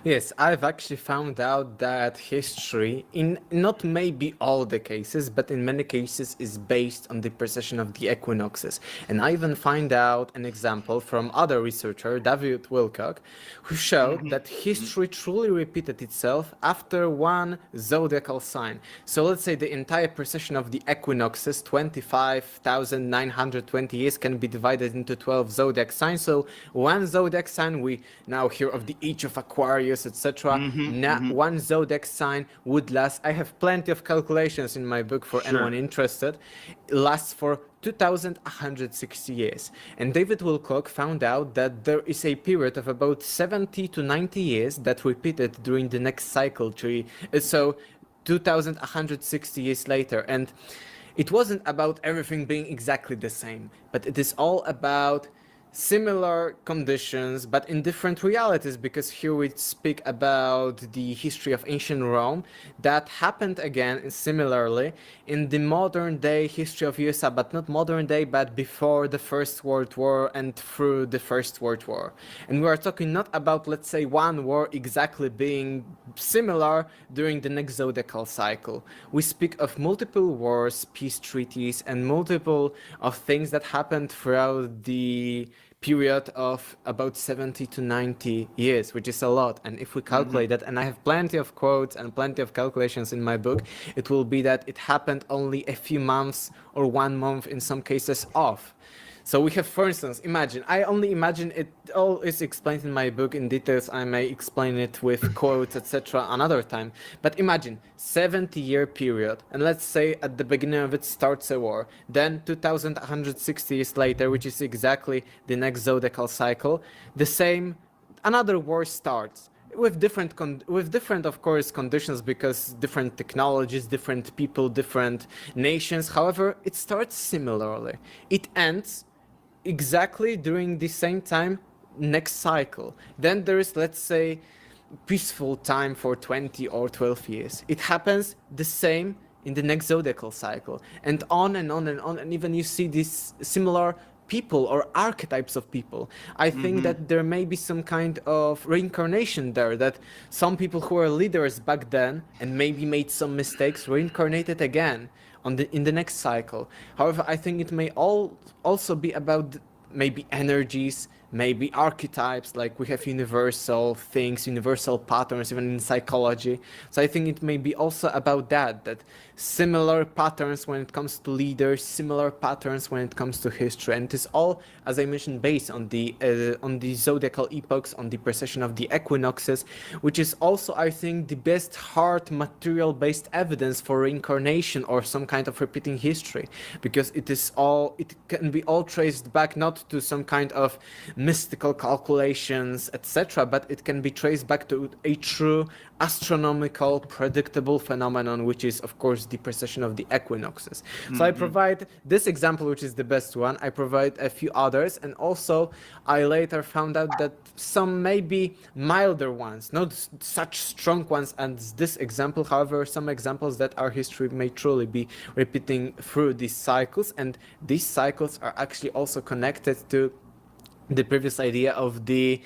Yes, I've actually found out that history, in not maybe all the cases, but in many cases, is based on the precession of the equinoxes. And I even find out an example from other researcher, David Wilcock, who showed that history truly repeated itself after one zodiacal sign. So let's say the entire precession of the equinoxes, 25,920 years, can be divided into 12 zodiac signs. So one zodiac sign, we now hear of the age of Aquarius, etc. One zodiac sign would last, I have plenty of calculations in my book for anyone interested, lasts for 2,160 years. And David Wilcock found out that there is a period of about 70 to 90 years that repeated during the next cycle tree. So 2,160 years later. And it wasn't about everything being exactly the same, but it is all about similar conditions, but in different realities, because here we speak about the history of ancient Rome that happened again similarly in the modern day history of USA, but not modern day, but before the First World War and through the First World War. And we are talking not about, let's say, one war exactly being similar during the next zodiacal cycle. We speak of multiple wars, peace treaties, and multiple of things that happened throughout the period of about 70 to 90 years, which is a lot. And if we calculate that, and I have plenty of quotes and plenty of calculations in my book, it will be that it happened only a few months or 1 month in some cases off. So we have, for instance, imagine, I only imagine, it all is explained in my book in details. I may explain it with quotes, etc. another time. But imagine 70-year period, and let's say at the beginning of it starts a war. Then 2,160 years later, which is exactly the next zodiacal cycle, another war starts. with different of course conditions, because different technologies, different people, different nations. However, it starts similarly. It ends exactly during the same time next cycle. Then there is, let's say, peaceful time for 20 or 12 years. It happens the same in the next zodiacal cycle, and on and on and on. And even you see these similar people or archetypes of people. I think that there may be some kind of reincarnation there, that some people who were leaders back then and maybe made some mistakes reincarnated again in the next cycle. However, I think it may also be about maybe energies, maybe archetypes, like we have universal things, universal patterns, even in psychology. So I think it may be also about that similar patterns when it comes to leaders, similar patterns when it comes to history. And it is all, as I mentioned, based on the zodiacal epochs, on the precession of the equinoxes, which is also, I think, the best hard material-based evidence for reincarnation or some kind of repeating history, because it can be all traced back not to some kind of mystical calculations, etc., but it can be traced back to a true astronomical predictable phenomenon, which is of course the precession of the equinoxes. So I provide this example, which is the best one. I provide a few others, and also I later found out that some maybe milder ones, not such strong ones as this example. However, some examples that our history may truly be repeating through these cycles, and these cycles are actually also connected to the previous idea of the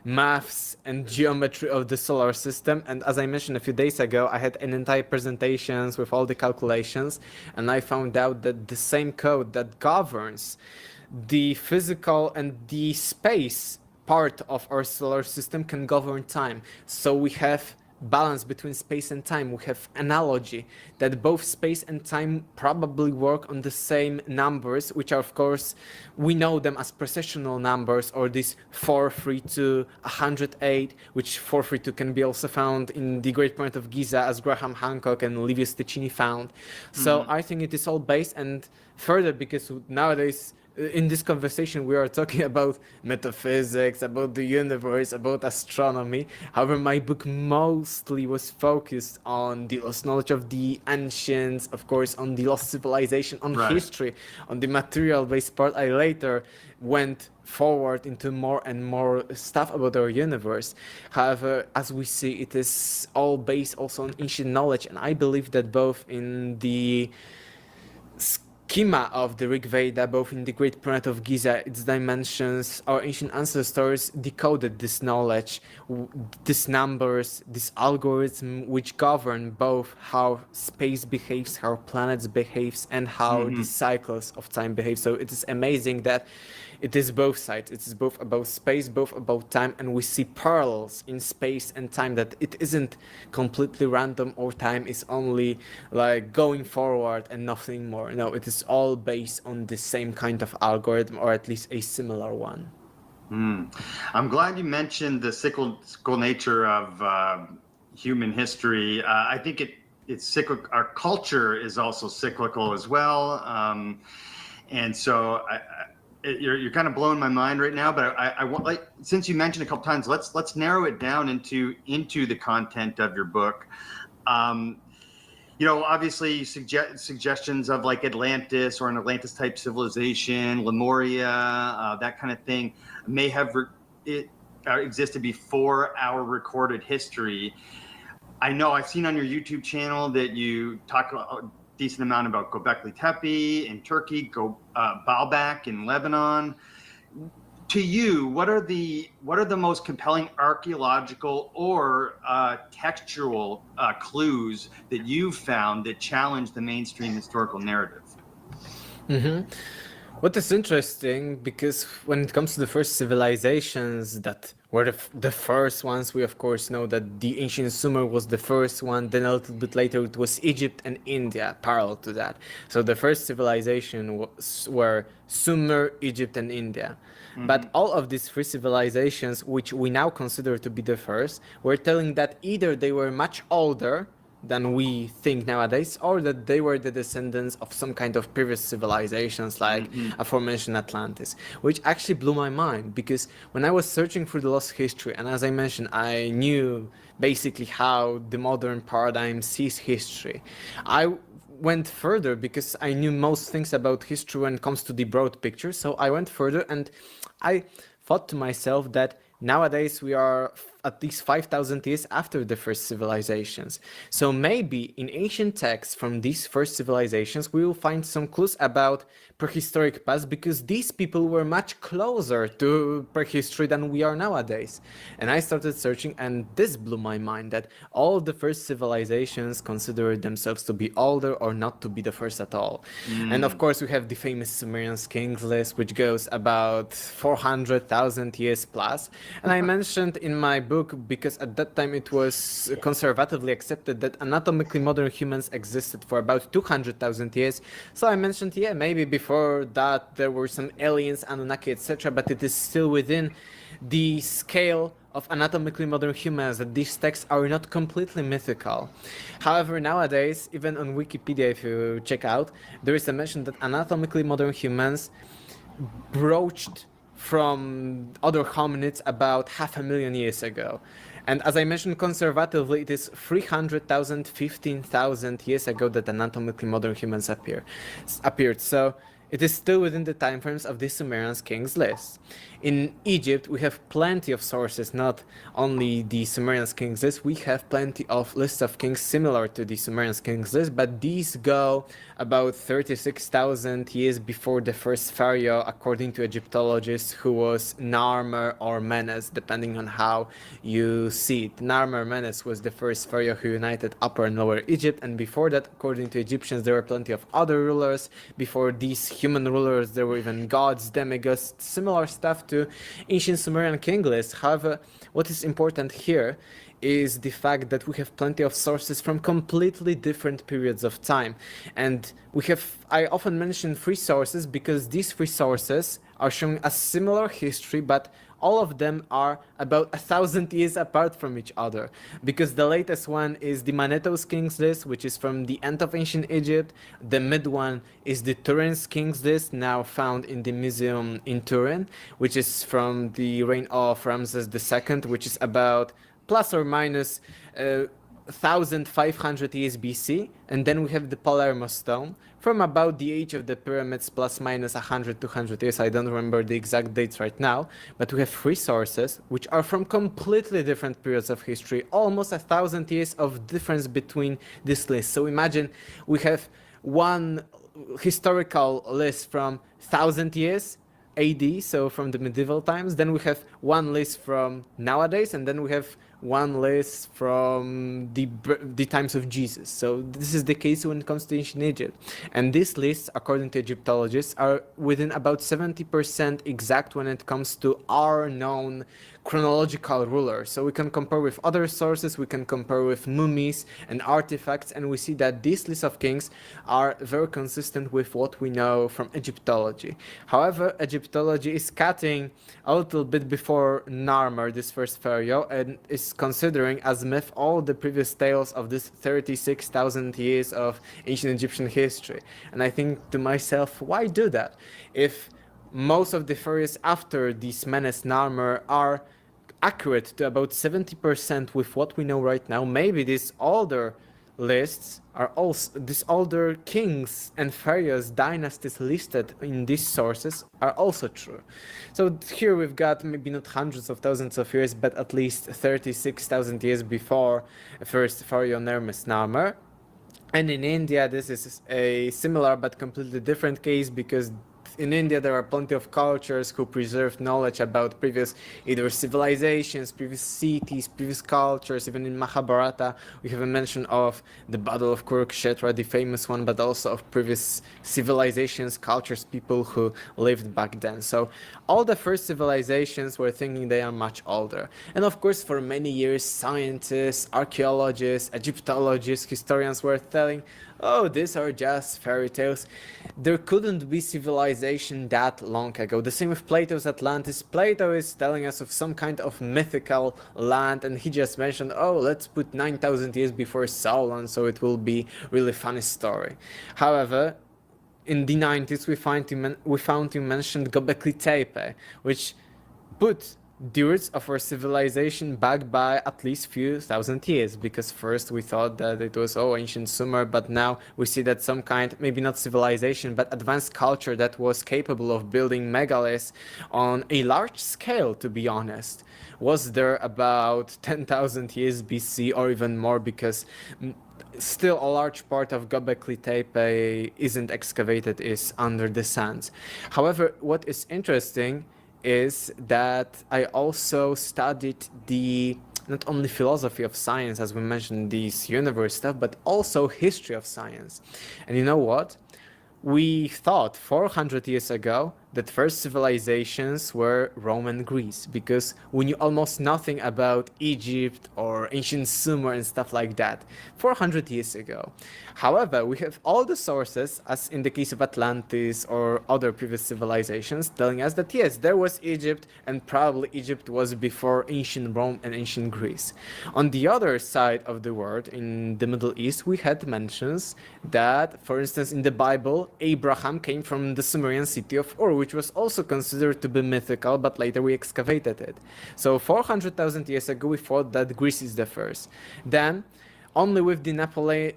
maths and geometry of the solar system. And as I mentioned a few days ago, I had an entire presentations with all the calculations, and I found out that the same code that governs the physical and the space part of our solar system can govern time. So we have balance between space and time. We have analogy that both space and time probably work on the same numbers, which are, of course, we know them as precessional numbers, or this 432 108, which 432 can be also found in the Great Pyramid of Giza, as Graham Hancock and Livius Ticini found. So I think it is all based, and further, because nowadays in this conversation we are talking about metaphysics, about the universe, about astronomy. However, my book mostly was focused on the lost knowledge of the ancients, of course, on the lost civilization, on history, on the material-based part. I later went forward into more and more stuff about our universe. However, as we see, it is all based also on ancient knowledge, and I believe that both in the schema of the Rig Veda, both in the Great Pyramid of Giza, its dimensions, our ancient ancestors decoded this knowledge, these numbers, this algorithm, which govern both how space behaves, how planets behaves, and how the cycles of time behave. So it is amazing that it is both sides. It is both about space, both about time, and we see parallels in space and time, that it isn't completely random, or time is only like going forward and nothing more. No, it is all based on the same kind of algorithm, or at least a similar one. I'm glad you mentioned the cyclical nature of human history. I think it's cyclical. Our culture is also cyclical as well, and so you're kind of blowing my mind right now. But I want, like, since you mentioned a couple times, let's narrow it down into the content of your book. Obviously suggestions of like Atlantis or an Atlantis type civilization, Lemuria, that kind of thing may have existed before our recorded history. I know I've seen on your YouTube channel that you talk a decent amount about Göbekli Tepe in Turkey, Baalbek in Lebanon. To you, what are the most compelling archaeological or textual clues that you've found that challenge the mainstream historical narrative? What is interesting, because when it comes to the first civilizations that were the first ones, we of course know that the ancient Sumer was the first one, then a little bit later it was Egypt and India parallel to that. So the first civilization were Sumer, Egypt and India. But all of these three civilizations, which we now consider to be the first, were telling that either they were much older than we think nowadays, or that they were the descendants of some kind of previous civilizations like aforementioned Atlantis, which actually blew my mind, because when I was searching through the lost history, and as I mentioned, I knew basically how the modern paradigm sees history, I went further because I knew most things about history when it comes to the broad picture. So I went further and I thought to myself that nowadays we are at least 5,000 years after the first civilizations. So maybe in ancient texts from these first civilizations, we will find some clues about prehistoric past, because these people were much closer to prehistory than we are nowadays. And I started searching, and this blew my mind, that all the first civilizations considered themselves to be older or not to be the first at all. And of course, we have the famous Sumerian kings list, which goes about 400,000 years plus. And I mentioned in my book, because at that time it was conservatively accepted that anatomically modern humans existed for about 200,000 years. So I mentioned, yeah, maybe before that there were some aliens, Anunnaki, etc., but it is still within the scale of anatomically modern humans, that these texts are not completely mythical. However, nowadays, even on Wikipedia, if you check out, there is a mention that anatomically modern humans broached from other hominids about 500,000 years ago. And as I mentioned, conservatively, it is 300,000, 15,000 years ago that anatomically modern humans appeared. So it is still within the time frames of the Sumerian kings list. In Egypt, we have plenty of sources, not only the Sumerian kings list, we have plenty of lists of kings similar to the Sumerian kings list, but these go about 36,000 years before the first pharaoh, according to Egyptologists, who was Narmer or Menes, depending on how you see it. Narmer Menes was the first pharaoh who united Upper and Lower Egypt, and before that, according to Egyptians, there were plenty of other rulers. Before these human rulers, there were even gods, demigods, similar stuff to ancient Sumerian king lists. However, what is important here is the fact that we have plenty of sources from completely different periods of time. And I often mention three sources because these three sources are showing a similar history, but all of them are about 1,000 years apart from each other, because the latest one is the Manetho's Kings list, which is from the end of ancient Egypt. The mid one is the Turin's Kings list, now found in the museum in Turin, which is from the reign of Ramses II, which is about plus or minus 1,500 years BC. And then we have the Palermo stone from about the age of the pyramids, plus minus 100, 200 years. I don't remember the exact dates right now, but we have three sources which are from completely different periods of history, almost 1,000 years of difference between this list. So imagine we have one historical list from 1,000 years AD, so from the medieval times, then we have one list from nowadays, and then we have one list from the times of Jesus. So this is the case when it comes to ancient Egypt. And these lists, according to Egyptologists, are within about 70% exact when it comes to our known chronological rulers. So we can compare with other sources, we can compare with mummies and artifacts, and we see that these lists of kings are very consistent with what we know from Egyptology. However, Egyptology is cutting a little bit before Narmer, this first pharaoh, and is considering as myth all the previous tales of this 36,000 years of ancient Egyptian history. And I think to myself, why do that? If most of the pharaohs after this Menes Narmer are accurate to about 70% with what we know right now, maybe these older lists are also, these older kings and pharaohs dynasties listed in these sources are also true. So here we've got maybe not hundreds of thousands of years, but at least 36,000 years before first pharaoh Nermes Narmer. And in India, this is a similar but completely different case, because in India there are plenty of cultures who preserve knowledge about previous either civilizations, previous cities, previous cultures. Even in Mahabharata we have a mention of the Battle of Kurukshetra, the famous one, but also of previous civilizations, cultures, people who lived back then. So all the first civilizations were thinking they are much older. And of course for many years scientists, archaeologists, Egyptologists, historians were telling, oh, these are just fairy tales. There couldn't be civilization that long ago. The same with Plato's Atlantis. Plato is telling us of some kind of mythical land, and he just mentioned, oh, let's put 9,000 years before Solon, so it will be really funny story. However, in the 90s, we found you mentioned Göbekli Tepe, which put the roots of our civilization back by at least few thousand years, because first we thought that it was ancient Sumer, but now we see that some kind, maybe not civilization, but advanced culture that was capable of building megaliths on a large scale, to be honest, was there about 10,000 years BC or even more, because still a large part of Göbekli Tepe isn't excavated, is under the sands. However, what is interesting is that I also studied the not only philosophy of science, as we mentioned, this universe stuff, but also history of science. And you know what? We thought 400 years ago that first civilizations were Rome and Greece, because we knew almost nothing about Egypt or ancient Sumer and stuff like that 400 years ago. However, we have all the sources, as in the case of Atlantis or other previous civilizations, telling us that yes, there was Egypt, and probably Egypt was before ancient Rome and ancient Greece. On the other side of the world, in the Middle East, we had mentions that, for instance, in the Bible, Abraham came from the Sumerian city of Ur, which was also considered to be mythical, but later we excavated it. So 400,000 years ago, we thought that Greece is the first. Then, only with the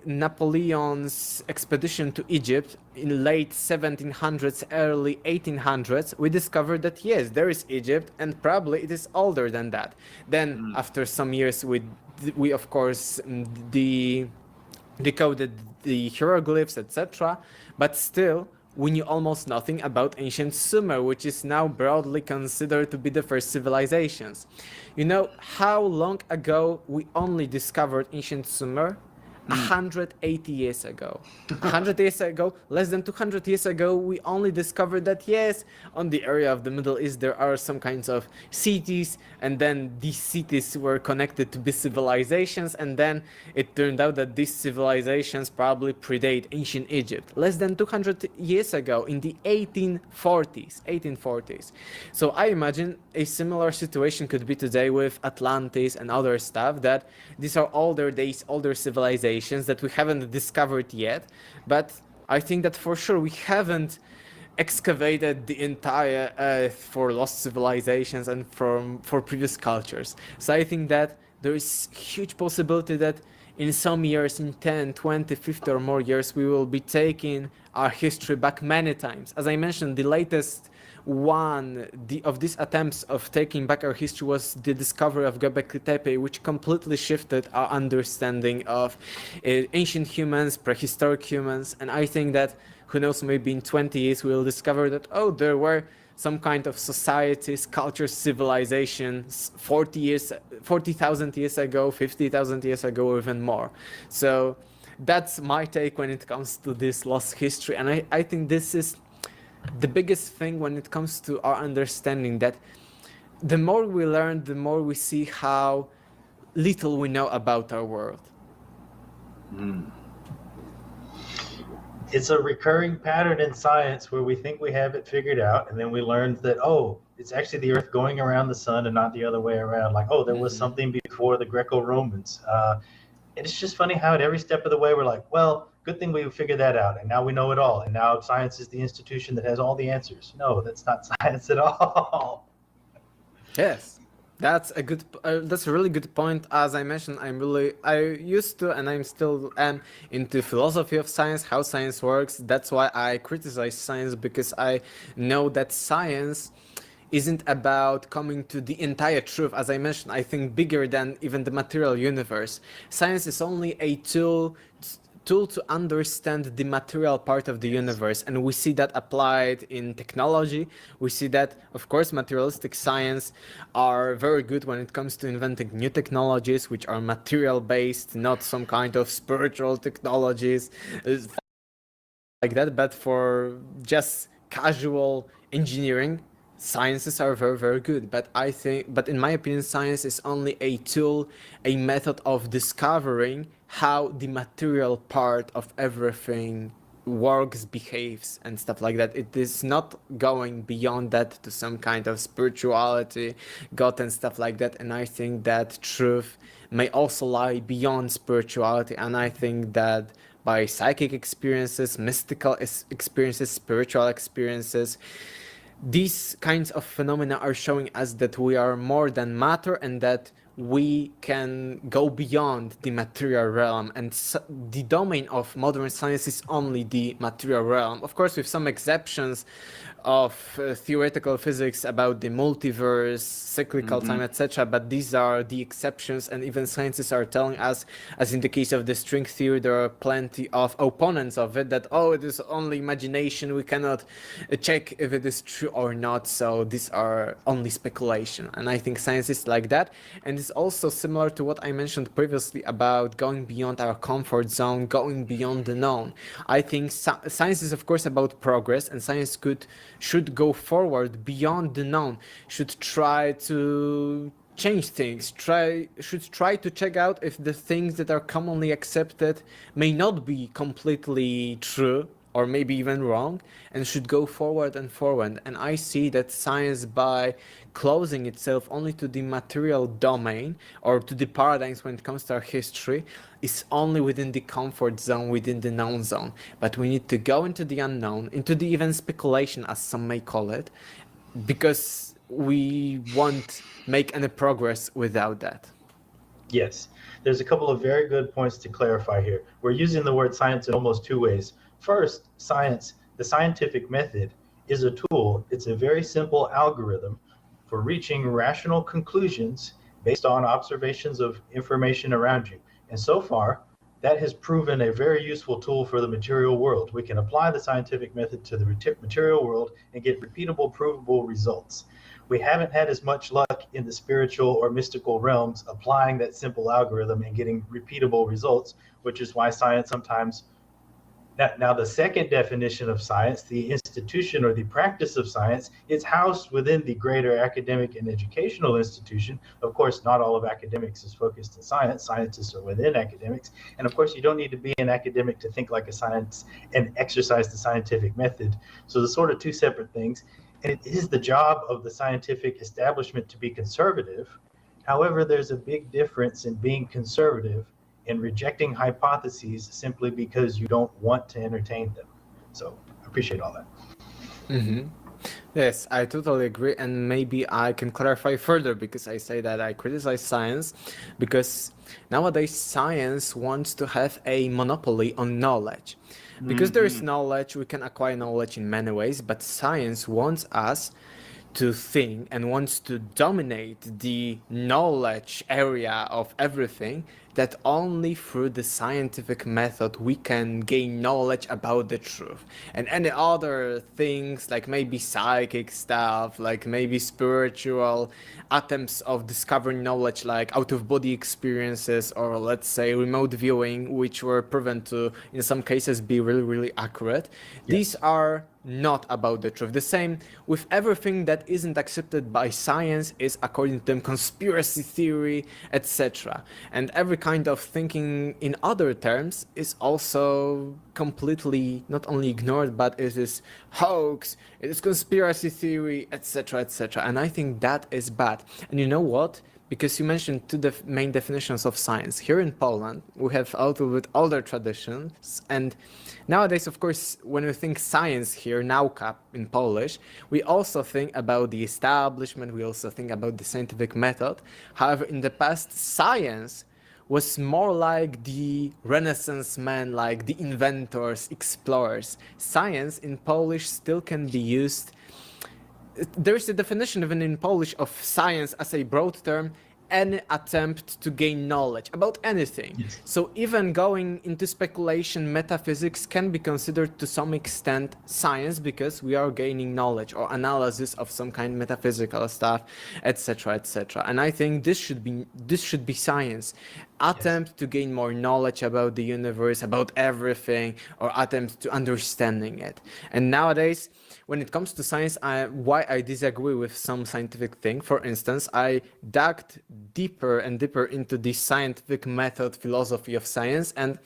Napoleon's expedition to Egypt in late 1700s, early 1800s, we discovered that yes, there is Egypt, and probably it is older than that. Then, after some years, we of course decoded the hieroglyphs, etc. But still, we knew almost nothing about ancient Sumer, which is now broadly considered to be the first civilizations. You know how long ago we only discovered ancient Sumer? 180 years ago. 100 years ago, less than 200 years ago, we only discovered that yes, on the area of the Middle East there are some kinds of cities, and then these cities were connected to these civilizations, and then it turned out that these civilizations probably predate ancient Egypt. Less than 200 years ago, in the 1840s. So I imagine a similar situation could be today with Atlantis and other stuff, that these are older days, older civilizations that we haven't discovered yet, but I think that for sure we haven't excavated the entire earth for lost civilizations and for previous cultures. So I think that there is huge possibility that in some years, in 10, 20, 50 or more years, we will be taking our history back many times. As I mentioned, the latest one of these attempts of taking back our history was the discovery of Göbekli Tepe, which completely shifted our understanding of ancient humans, prehistoric humans, and I think that, who knows, maybe in 20 years we will discover that, oh, there were some kind of societies, cultures, civilizations 40,000 years ago, 50,000 years ago, or even more. So that's my take when it comes to this lost history, and I think this is the biggest thing when it comes to our understanding, that the more we learn, the more we see how little we know about our world. It's a recurring pattern in science where we think we have it figured out, and then we learn that, oh, it's actually the Earth going around the sun and not the other way around. Like, oh, there was something before the Greco-Romans. And it's just funny how at every step of the way we're like, well, good thing we figured that out, and now we know it all, and now science is the institution that has all the answers. No, that's not science at all. Yes, that's a really good point. As I mentioned, I used to, and I'm still am into philosophy of science, how science works. That's why I criticize science, because I know that science isn't about coming to the entire truth. As I mentioned, I think bigger than even the material universe. Science is only a tool to understand the material part of the universe, and we see that applied in technology. We see that, of course, materialistic science are very good when it comes to inventing new technologies which are material based, not some kind of spiritual technologies like that, but for just casual engineering, sciences are very, very good, but in my opinion, science is only a tool, a method of discovering how the material part of everything works, behaves, and stuff like that. It is not going beyond that to some kind of spirituality, God, and stuff like that. And I think that truth may also lie beyond spirituality. And I think that by psychic experiences, mystical experiences, spiritual experiences, these kinds of phenomena are showing us that we are more than matter and that we can go beyond the material realm, and the domain of modern science is only the material realm, of course with some exceptions of theoretical physics about the multiverse, cyclical time, etc. But these are the exceptions, and even scientists are telling us, as in the case of the string theory, there are plenty of opponents of it, that, oh, it is only imagination, we cannot check if it is true or not, so these are only speculation. And I think science is like that, and it's also similar to what I mentioned previously about going beyond our comfort zone, going beyond the known. I think science is of course about progress, and science should go forward beyond the known, should try to change things, should try to check out if the things that are commonly accepted may not be completely true or maybe even wrong, and should go forward and forward. And I see that science, by closing itself only to the material domain or to the paradigms when it comes to our history, is only within the comfort zone, within the known zone. But we need to go into the unknown, into the even speculation, as some may call it, because we won't make any progress without that. Yes, there's a couple of very good points to clarify here. We're using the word science in almost two ways. First, science, the scientific method, is a tool. It's a very simple algorithm for reaching rational conclusions based on observations of information around you. And so far, that has proven a very useful tool for the material world. We can apply the scientific method to the material world and get repeatable, provable results. We haven't had as much luck in the spiritual or mystical realms applying that simple algorithm and getting repeatable results, which is why science sometimes. Now, the second definition of science, the institution or the practice of science, is housed within the greater academic and educational institution. Of course, not all of academics is focused in science. Scientists are within academics. And of course, you don't need to be an academic to think like a science and exercise the scientific method. So they're sort of two separate things. And it is the job of the scientific establishment to be conservative. However, there's a big difference in being conservative and rejecting hypotheses simply because you don't want to entertain them. So I appreciate all that. Mm-hmm. Yes, I totally agree, and maybe I can clarify further, because I say that I criticize science because nowadays science wants to have a monopoly on knowledge. Because there is knowledge, we can acquire knowledge in many ways, but science wants us to think and wants to dominate the knowledge area of everything, that only through the scientific method we can gain knowledge about the truth. And any other things, like maybe psychic stuff, like maybe spiritual attempts of discovering knowledge, like out-of-body experiences, or let's say remote viewing, which were proven to in some cases be really, really accurate. Yes. These are not about the truth. The same with everything that isn't accepted by science is, according to them, conspiracy theory, etc. And every kind of thinking in other terms is also completely not only ignored, but it is hoax, it is conspiracy theory, etc., etc. And I think that is bad. And you know what? Because you mentioned two main definitions of science. Here in Poland, we have a little bit older traditions, and nowadays, of course, when we think science here, nauka in Polish, we also think about the establishment, we also think about the scientific method. However, in the past, science was more like the Renaissance men, like the inventors, explorers. Science in Polish still can be used. There is a definition even in Polish of science as a broad term, any attempt to gain knowledge about anything. Yes. So even going into speculation, metaphysics can be considered to some extent science, because we are gaining knowledge or analysis of some kind of metaphysical stuff, etc., etc. And I think this should be science. Attempt to gain more knowledge about the universe, about everything, or attempt to understanding it. And nowadays, when it comes to science, why I disagree with some scientific thing. For instance, I dug deeper and deeper into the scientific method, philosophy of science, and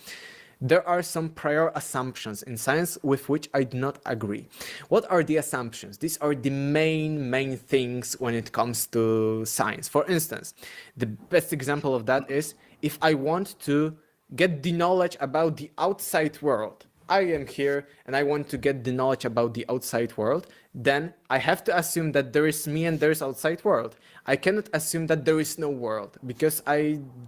there are some prior assumptions in science with which I do not agree. What are the assumptions? These are the main things when it comes to science. For instance, the best example of that is if I want to get the knowledge about the outside world. I am here and I want to get the knowledge about the outside world, then I have to assume that there is me and there is outside world. I cannot assume that there is no world, because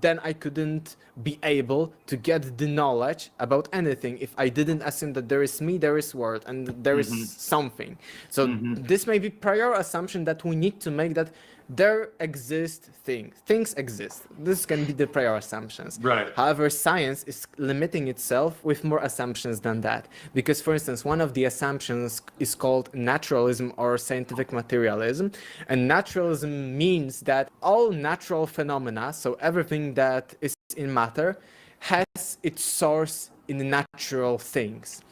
then I couldn't be able to get the knowledge about anything if I didn't assume that there is me, there is world, and there is something. So this may be prior assumption that we need to make, that there exist things exist. This can be the prior assumptions. Right. However, science is limiting itself with more assumptions than that, because for instance, one of the assumptions is called naturalism or scientific materialism, and naturalism means that all natural phenomena, so everything that is in matter, has its source in natural things.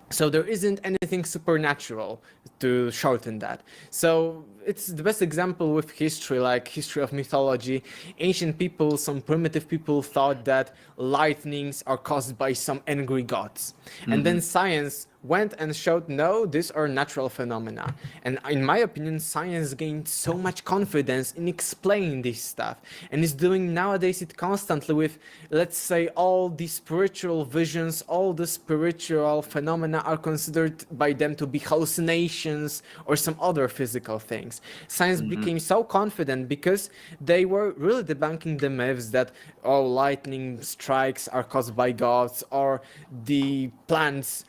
So there isn't anything supernatural, to shorten that. So it's the best example with history, like history of mythology. Ancient people, some primitive people thought that lightnings are caused by some angry gods. And then science went and showed, no, these are natural phenomena. And in my opinion, science gained so much confidence in explaining this stuff, and is doing nowadays it constantly with, let's say, all the spiritual visions, all the spiritual phenomena are considered by them to be hallucinations or some other physical things. Science became so confident because they were really debunking the myths that, oh, lightning strikes are caused by gods, or the plants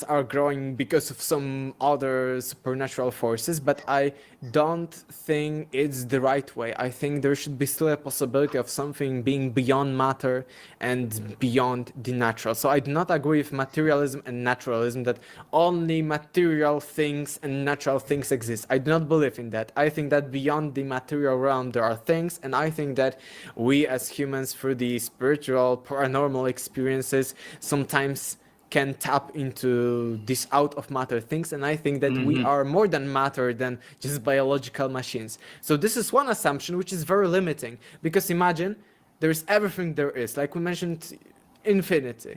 are growing because of some other supernatural forces. But I don't think it's the right way. I think there should be still a possibility of something being beyond matter and beyond the natural. So I do not agree with materialism and naturalism, that only material things and natural things exist. I do not believe in that. I think that beyond the material realm there are things, and I think that we as humans, through the spiritual, paranormal experiences, sometimes can tap into these out of matter things, and I think that we are more than matter, than just biological machines. So this is one assumption which is very limiting, because imagine there is everything there is, like we mentioned, infinity.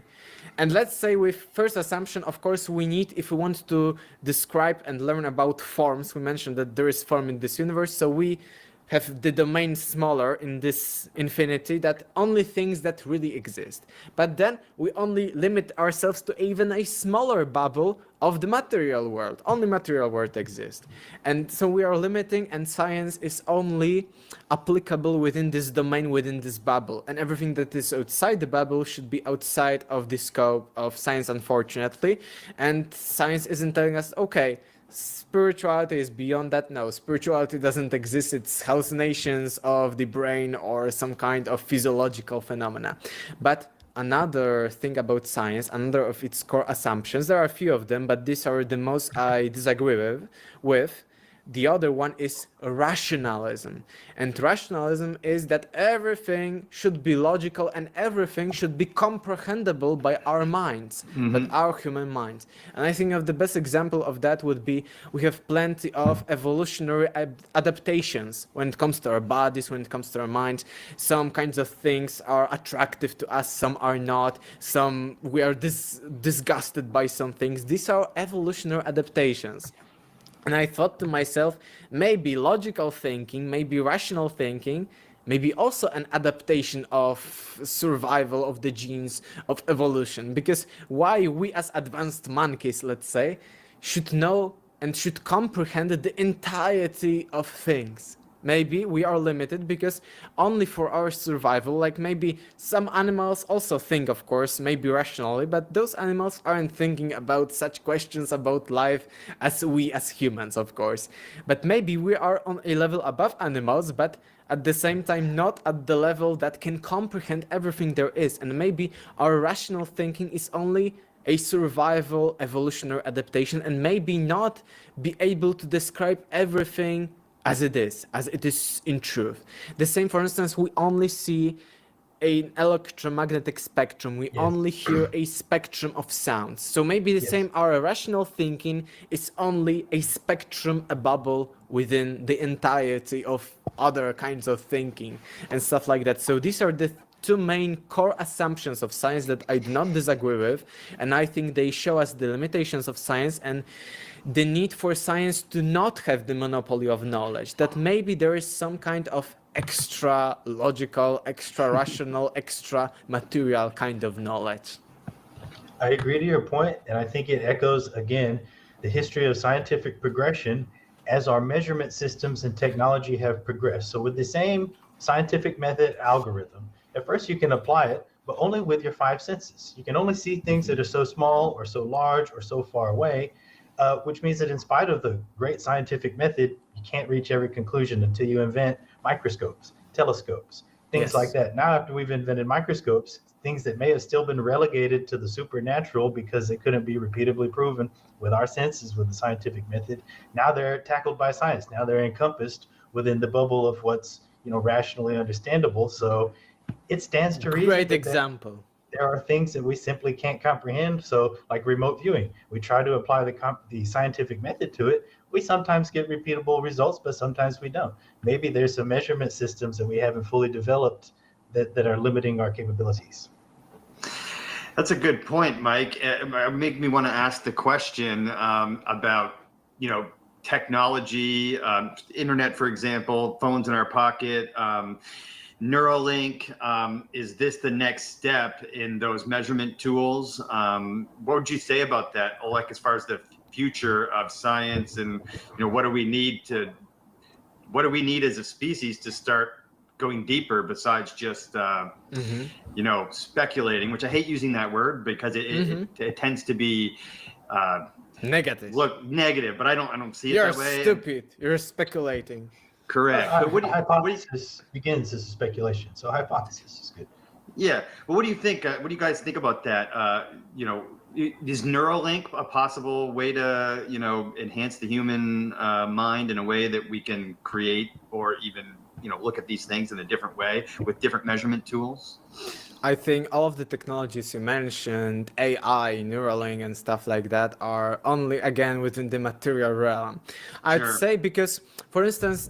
And let's say with first assumption, of course, we need, if we want to describe and learn about forms, we mentioned that there is form in this universe, so we have the domain smaller in this infinity, that only things that really exist. But then we only limit ourselves to even a smaller bubble of the material world. Only material world exists. And so we are limiting, and science is only applicable within this domain, within this bubble. And everything that is outside the bubble should be outside of the scope of science, unfortunately. And science isn't telling us, okay, spirituality is beyond that. No, spirituality doesn't exist. It's hallucinations of the brain or some kind of physiological phenomena. But another thing about science, another of its core assumptions, there are a few of them, but these are the most I disagree with. The other one is rationalism. And rationalism is that everything should be logical and everything should be comprehensible by our minds, but our human minds. And I think of the best example of that would be, we have plenty of evolutionary adaptations when it comes to our bodies, when it comes to our minds. Some kinds of things are attractive to us, some are not. Some we are disgusted by some things. These are evolutionary adaptations. And I thought to myself, maybe logical thinking, maybe rational thinking, maybe also an adaptation of survival of the genes of evolution. Because why we as advanced monkeys, let's say, should know and should comprehend the entirety of things. maybe we are limited because only for our survival, like maybe some animals also think, of course, maybe rationally, but those animals aren't thinking about such questions about life as we as humans, of course. But maybe we are on a level above animals, but at the same time not at the level that can comprehend everything there is. And maybe our rational thinking is only a survival evolutionary adaptation, and maybe not be able to describe everything as it is in truth. The same, for instance, we only see an electromagnetic spectrum, we only hear a spectrum of sounds. So maybe the same, our rational thinking is only a spectrum, a bubble within the entirety of other kinds of thinking and stuff like that. So these are the two main core assumptions of science that I do not disagree with, and I think they show us the limitations of science and the need for science to not have the monopoly of knowledge, that maybe there is some kind of extra logical, extra rational, extra material kind of knowledge. I agree to your point, and I think it echoes, again, the history of scientific progression as our measurement systems and technology have progressed. So with the same scientific method algorithm, at first you can apply it, but only with your five senses. You can only see things that are so small or so large or so far away, which means that in spite of the great scientific method, you can't reach every conclusion until you invent microscopes, telescopes, things like that. Now, after we've invented microscopes, things that may have still been relegated to the supernatural because they couldn't be repeatedly proven with our senses, with the scientific method, now they're tackled by science. Now they're encompassed within the bubble of what's, rationally understandable. So it stands to reason. Great example. There are things that we simply can't comprehend. So like remote viewing, we try to apply the scientific method to it. We sometimes get repeatable results, but sometimes we don't. Maybe there's some measurement systems that we haven't fully developed that are limiting our capabilities. That's a good point, Mike. It make me want to ask the question about, technology, internet, for example, phones in our pocket, Neuralink. Is this the next step in those measurement tools? What would you say about that, Olek, as far as the future of science, and what do we need as a species to start going deeper besides just speculating, which I hate using that word because it tends to be negative. Look, negative, but I don't see it You're that way. stupid. You're speculating. Correct. But Hypothesis begins as a speculation, so hypothesis is good. Yeah. Well, what do you think? What do you guys think about that? Is Neuralink a possible way to, enhance the human mind in a way that we can create or even, look at these things in a different way with different measurement tools? I think all of the technologies you mentioned, AI, Neuralink, and stuff like that, are only, again, within the material realm. I'd say because, for instance,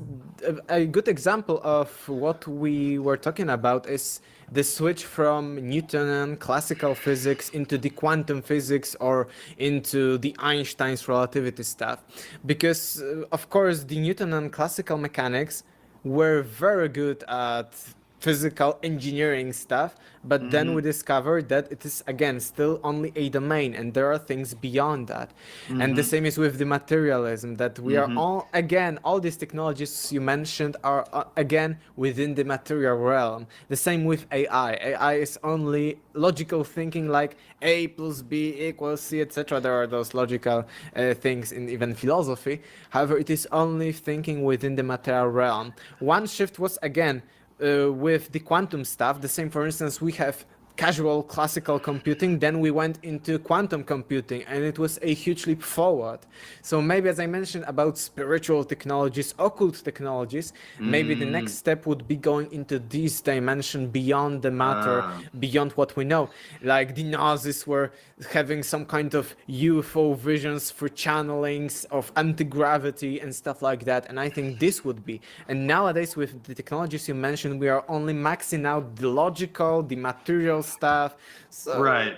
a good example of what we were talking about is the switch from Newtonian classical physics into the quantum physics or into the Einstein's relativity stuff. Because, of course, the Newtonian classical mechanics were very good at physical engineering stuff, but then we discovered that it is, again, still only a domain, and there are things beyond that. And the same is with the materialism, that we are all these technologies you mentioned are again within the material realm. The same with AI. AI is only logical thinking, like A plus B equals C, etc. There are those logical things in even philosophy. However, it is only thinking within the material realm. One shift was, again, with the quantum stuff. The same, for instance, we have casual classical computing, then we went into quantum computing, and it was a huge leap forward. So maybe, as I mentioned about spiritual technologies, occult technologies, maybe the next step would be going into this dimension beyond the matter, beyond what we know. Like the Nazis were having some kind of UFO visions for channelings of anti-gravity and stuff like that, and I think this would be. And nowadays, with the technologies you mentioned, we are only maxing out the logical, the material stuff. So, right.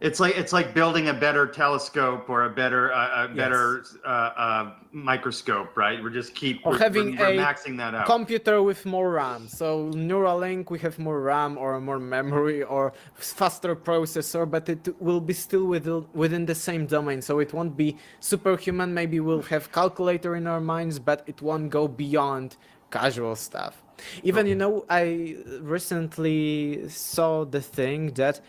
It's like building a better telescope or a better microscope, right? We're maxing that out. Computer with more RAM. So Neuralink, we have more RAM or more memory or faster processor, but it will be still within the same domain. So it won't be superhuman. Maybe we'll have calculator in our minds, but it won't go beyond casual stuff. Even, you know, I recently saw the thing that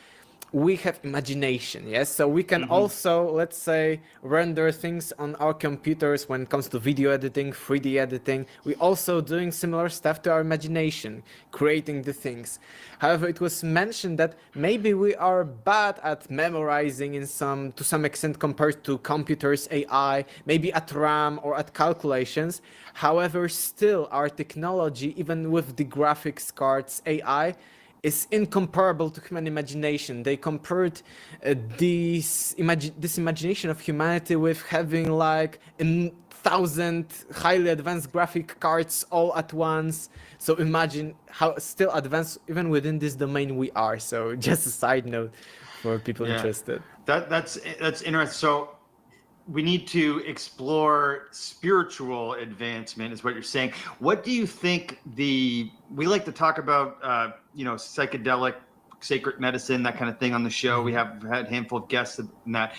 we have imagination, yes? So we can also, let's say, render things on our computers when it comes to video editing, 3D editing. We're also doing similar stuff to our imagination, creating the things. However, it was mentioned that maybe we are bad at memorizing to some extent compared to computers, AI, maybe at RAM or at calculations. However, still our technology, even with the graphics cards, AI, is incomparable to human imagination. They compared this imagination of humanity with having like 1,000 highly advanced graphic cards all at once. So imagine how still advanced even within this domain we are. So just a side note for people interested. That's interesting. So we need to explore spiritual advancement is what you're saying. What do you think we like to talk about, psychedelic, sacred medicine, that kind of thing on the show. We have had a handful of guests in that.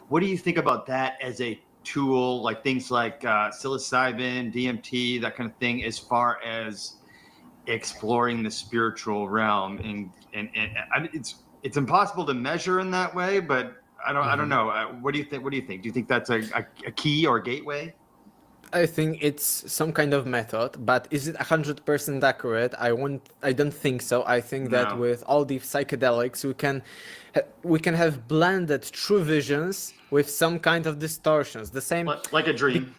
What do you think about that as a tool, like things like psilocybin, DMT, that kind of thing, as far as exploring the spiritual realm? And it's impossible to measure in that way, but I don't know. What do you think? Do you think that's a key or gateway? I think it's some kind of method, but is it 100% accurate? I don't think so. I think that with all these psychedelics, we can have blended true visions with some kind of distortions. The same like a dream.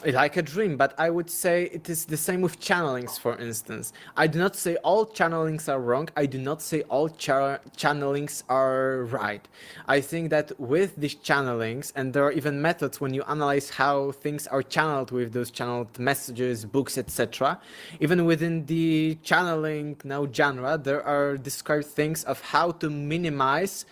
Like a dream, but I would say it is the same with channelings, for instance. I do not say all channelings are wrong. I do not say all channelings are right. I think that with these channelings, and there are even methods when you analyze how things are channeled with those channeled messages, books, etc. Even within the channeling now genre, there are described things of how to minimize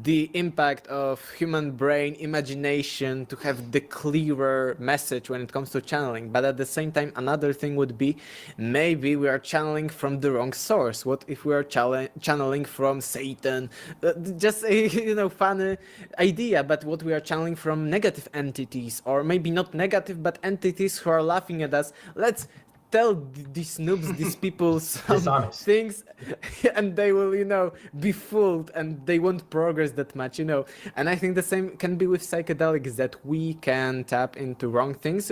the impact of human brain imagination to have the clearer message when it comes to channeling. But at the same time, another thing would be maybe we are channeling from the wrong source. What if we are channeling from Satan? Just a funny idea, but what we are channeling from negative entities, or maybe not negative, but entities who are laughing at us. Let's tell these noobs, these people some things, and they will, be fooled, and they won't progress that much, And I think the same can be with psychedelics, that we can tap into wrong things.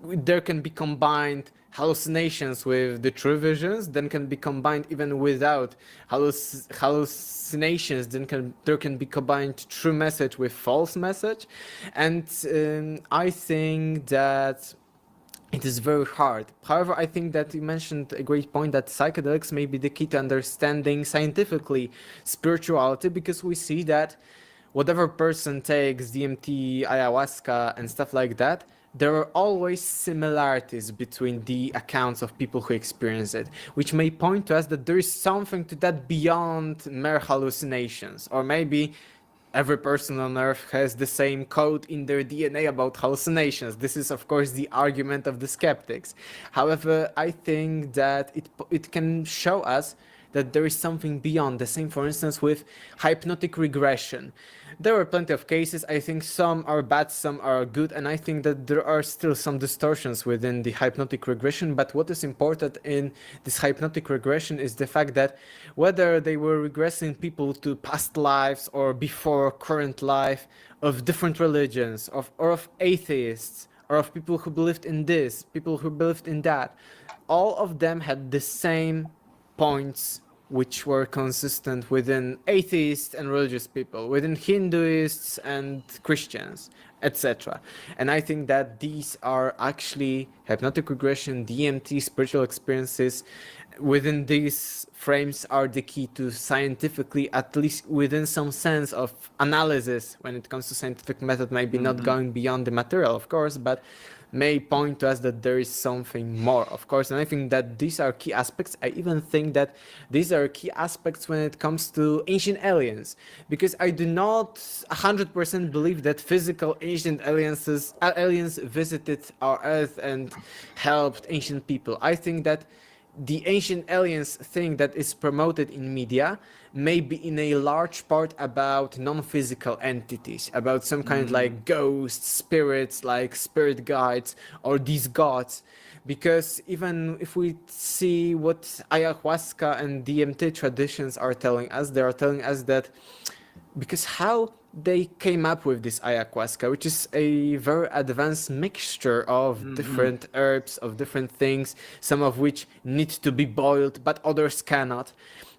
There can be combined hallucinations with the true visions, then can be combined even without hallucinations, there can be combined true message with false message. And I think that it is very hard. However, I think that you mentioned a great point, that psychedelics may be the key to understanding scientifically spirituality, because we see that whatever person takes DMT, ayahuasca, and stuff like that, there are always similarities between the accounts of people who experience it, which may point to us that there is something to that beyond mere hallucinations, or maybe every person on Earth has the same code in their DNA about hallucinations. This is, of course, the argument of the skeptics. However, I think that it can show us that there is something beyond. The same, for instance, with hypnotic regression. There are plenty of cases. I think some are bad, some are good, and I think that there are still some distortions within the hypnotic regression. But what is important in this hypnotic regression is the fact that whether they were regressing people to past lives or before current life, of different religions, or of atheists, or of people who believed in this, people who believed in that, all of them had the same points which were consistent within atheists and religious people, within Hinduists and Christians, etc. And I think that these are actually hypnotic regression, DMT, spiritual experiences. Within these frames are the key to scientifically, at least within some sense of analysis, when it comes to scientific method, maybe not going beyond the material, of course, but may point to us that there is something more, of course. And I think that these are key aspects. I even think that these are key aspects when it comes to ancient aliens, because I do not 100% believe that physical ancient aliens visited our Earth and helped ancient people. I think that the ancient aliens thing that is promoted in media may be in a large part about non-physical entities, about some kind like ghosts, spirits, like spirit guides, or these gods. because even if we see what ayahuasca and DMT traditions are telling us, they are telling us that because how they came up with this ayahuasca, which is a very advanced mixture of different herbs, of different things, some of which need to be boiled, but others cannot.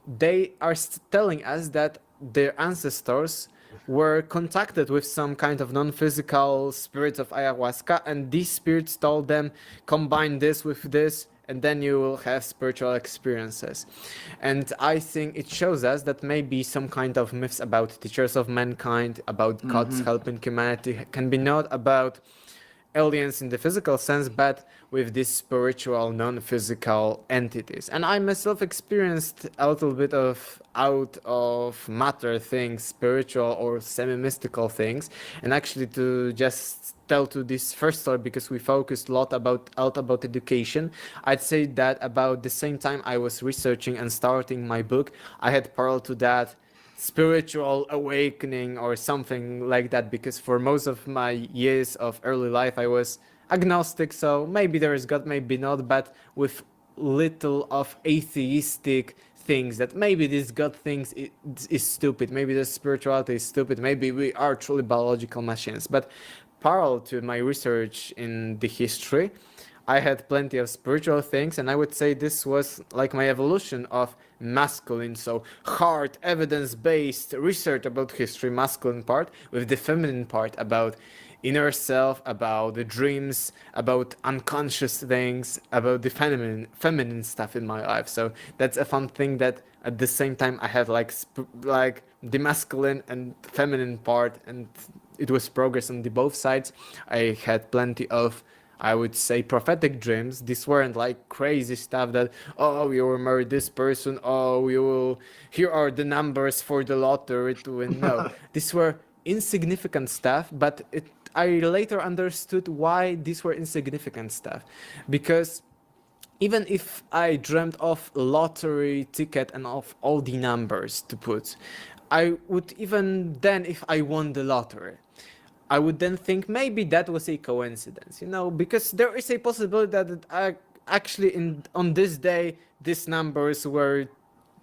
They are telling us that their ancestors were contacted with some kind of non-physical spirits of ayahuasca, and these spirits told them, combine this with this, and then you will have spiritual experiences. And I think it shows us that maybe some kind of myths about teachers of mankind, about gods helping humanity, can be not about aliens in the physical sense, but with these spiritual, non-physical entities. And I myself experienced a little bit of out of matter things, spiritual or semi-mystical things. And actually, to just tell to this first story, because we focused a lot about education, I'd say that about the same time I was researching and starting my book, I had parallel to that spiritual awakening or something like that, because for most of my years of early life I was agnostic, so maybe there is God, maybe not, but with little of atheistic things, that maybe this God things is stupid, maybe the spirituality is stupid, maybe we are truly biological machines. But parallel to my research in the history, I had plenty of spiritual things, and I would say this was like my evolution of masculine, so hard, evidence-based research about history, masculine part, with the feminine part about inner self, about the dreams, about unconscious things, about the feminine stuff in my life. So that's a fun thing that at the same time I had like the masculine and feminine part, and it was progress on the both sides. I had plenty of, I would say, prophetic dreams. These weren't like crazy stuff that, oh, you will marry this person, oh, you will, here are the numbers for the lottery to win. No, these were insignificant stuff, but I later understood why these were insignificant stuff. Because even if I dreamt of lottery ticket and of all the numbers to put, I would even then, if I won the lottery, I would then think maybe that was a coincidence, you know, because there is a possibility that actually on this day, these numbers were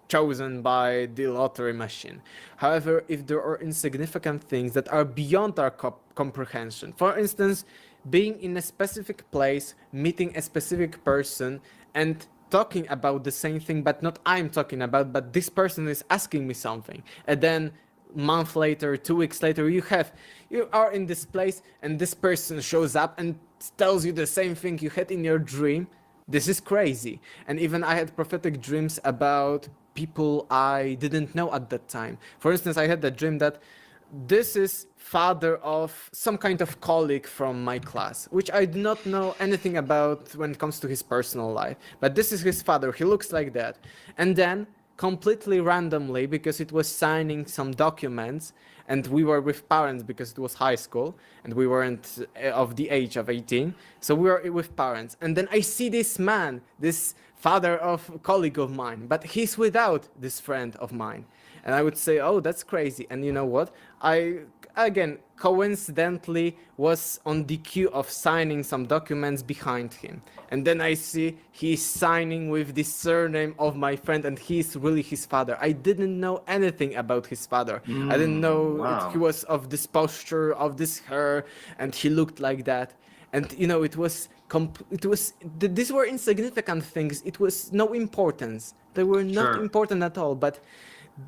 chosen by the lottery machine. However, if there are insignificant things that are beyond our comprehension, for instance, being in a specific place, meeting a specific person, and talking about the same thing, but not I'm talking about, but this person is asking me something, and then month later, 2 weeks later, you are in this place and this person shows up and tells you the same thing you had in your dream. This is crazy. And even I had prophetic dreams about people I didn't know at that time. For instance, I had a dream that this is father of some kind of colleague from my class, which I do not know anything about when it comes to his personal life, but this is his father, he looks like that. And then completely randomly, because it was signing some documents and we were with parents because it was high school and we weren't of the age of 18, so we were with parents, and then I see this man, this father of a colleague of mine, but he's without this friend of mine. And I would say, oh, that's crazy. And you know what? I, again, coincidentally was on the queue of signing some documents behind him. And then I see he's signing with the surname of my friend, and he's really his father. I didn't know anything about his father. I didn't know he was of this posture, of this hair, and he looked like that. And, you know, these were insignificant things. It was no importance. They were not important at all, but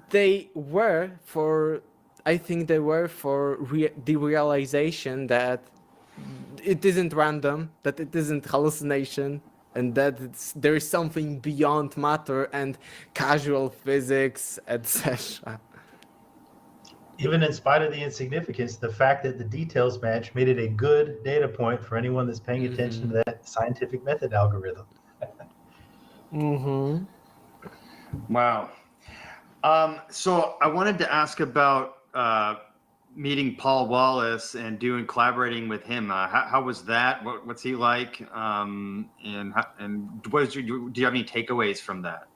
they were for, I think they were for the realization that it isn't random, that it isn't hallucination, and that there is something beyond matter and casual physics, etc. Even in spite of the insignificance, the fact that the details match made it a good data point for anyone that's paying attention to that scientific method algorithm. Wow. So I wanted to ask about meeting Paul Wallace and collaborating with him. How was that? What's he like? And do you have any takeaways from that?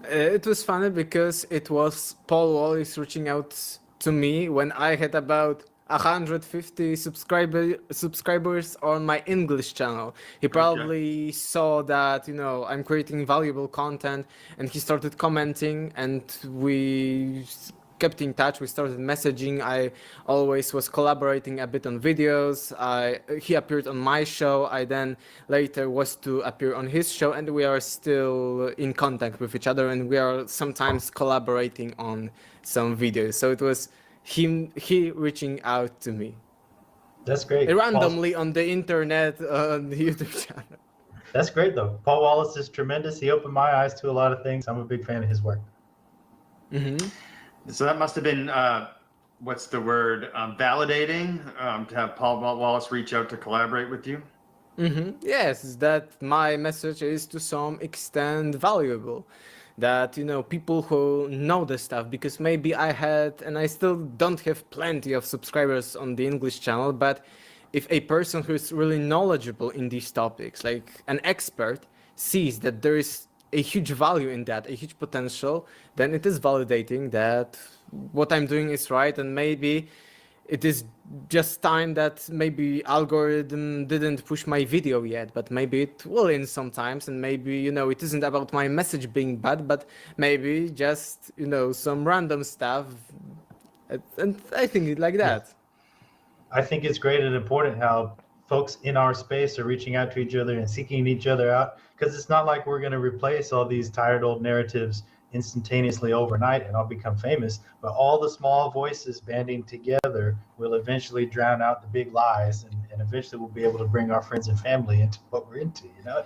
It was funny because it was Paul Wallace reaching out to me when I had about 150 subscribers on my English channel. He probably saw that, you know, I'm creating valuable content, and he started commenting, and we kept in touch. We started messaging. I always was collaborating a bit on videos. He appeared on my show. I then later was to appear on his show, and we are still in contact with each other, and we are sometimes collaborating on some videos. So it was he reaching out to me. That's great. Randomly on the internet, on the YouTube channel. That's great though. Paul Wallace is tremendous. He opened my eyes to a lot of things. I'm a big fan of his work. Mm-hmm. So that must have been, what's the word, validating to have Paul Wallace reach out to collaborate with you? Mm-hmm. Yes, that my message is to some extent valuable. That, you know, people who know the stuff, because maybe I had, and I still don't have plenty of subscribers on the English channel, but if a person who is really knowledgeable in these topics, like an expert, sees that there is a huge value in that, a huge potential, then it is validating that what I'm doing is right, and maybe it is just time that maybe algorithm didn't push my video yet, but maybe it will in sometimes, and maybe, you know, it isn't about my message being bad, but maybe just, you know, some random stuff, and I think it like that. I think it's great and important how folks in our space are reaching out to each other and seeking each other out, because it's not like we're going to replace all these tired old narratives instantaneously overnight and I'll become famous, but all the small voices banding together will eventually drown out the big lies, and eventually we'll be able to bring our friends and family into what we're into, you know?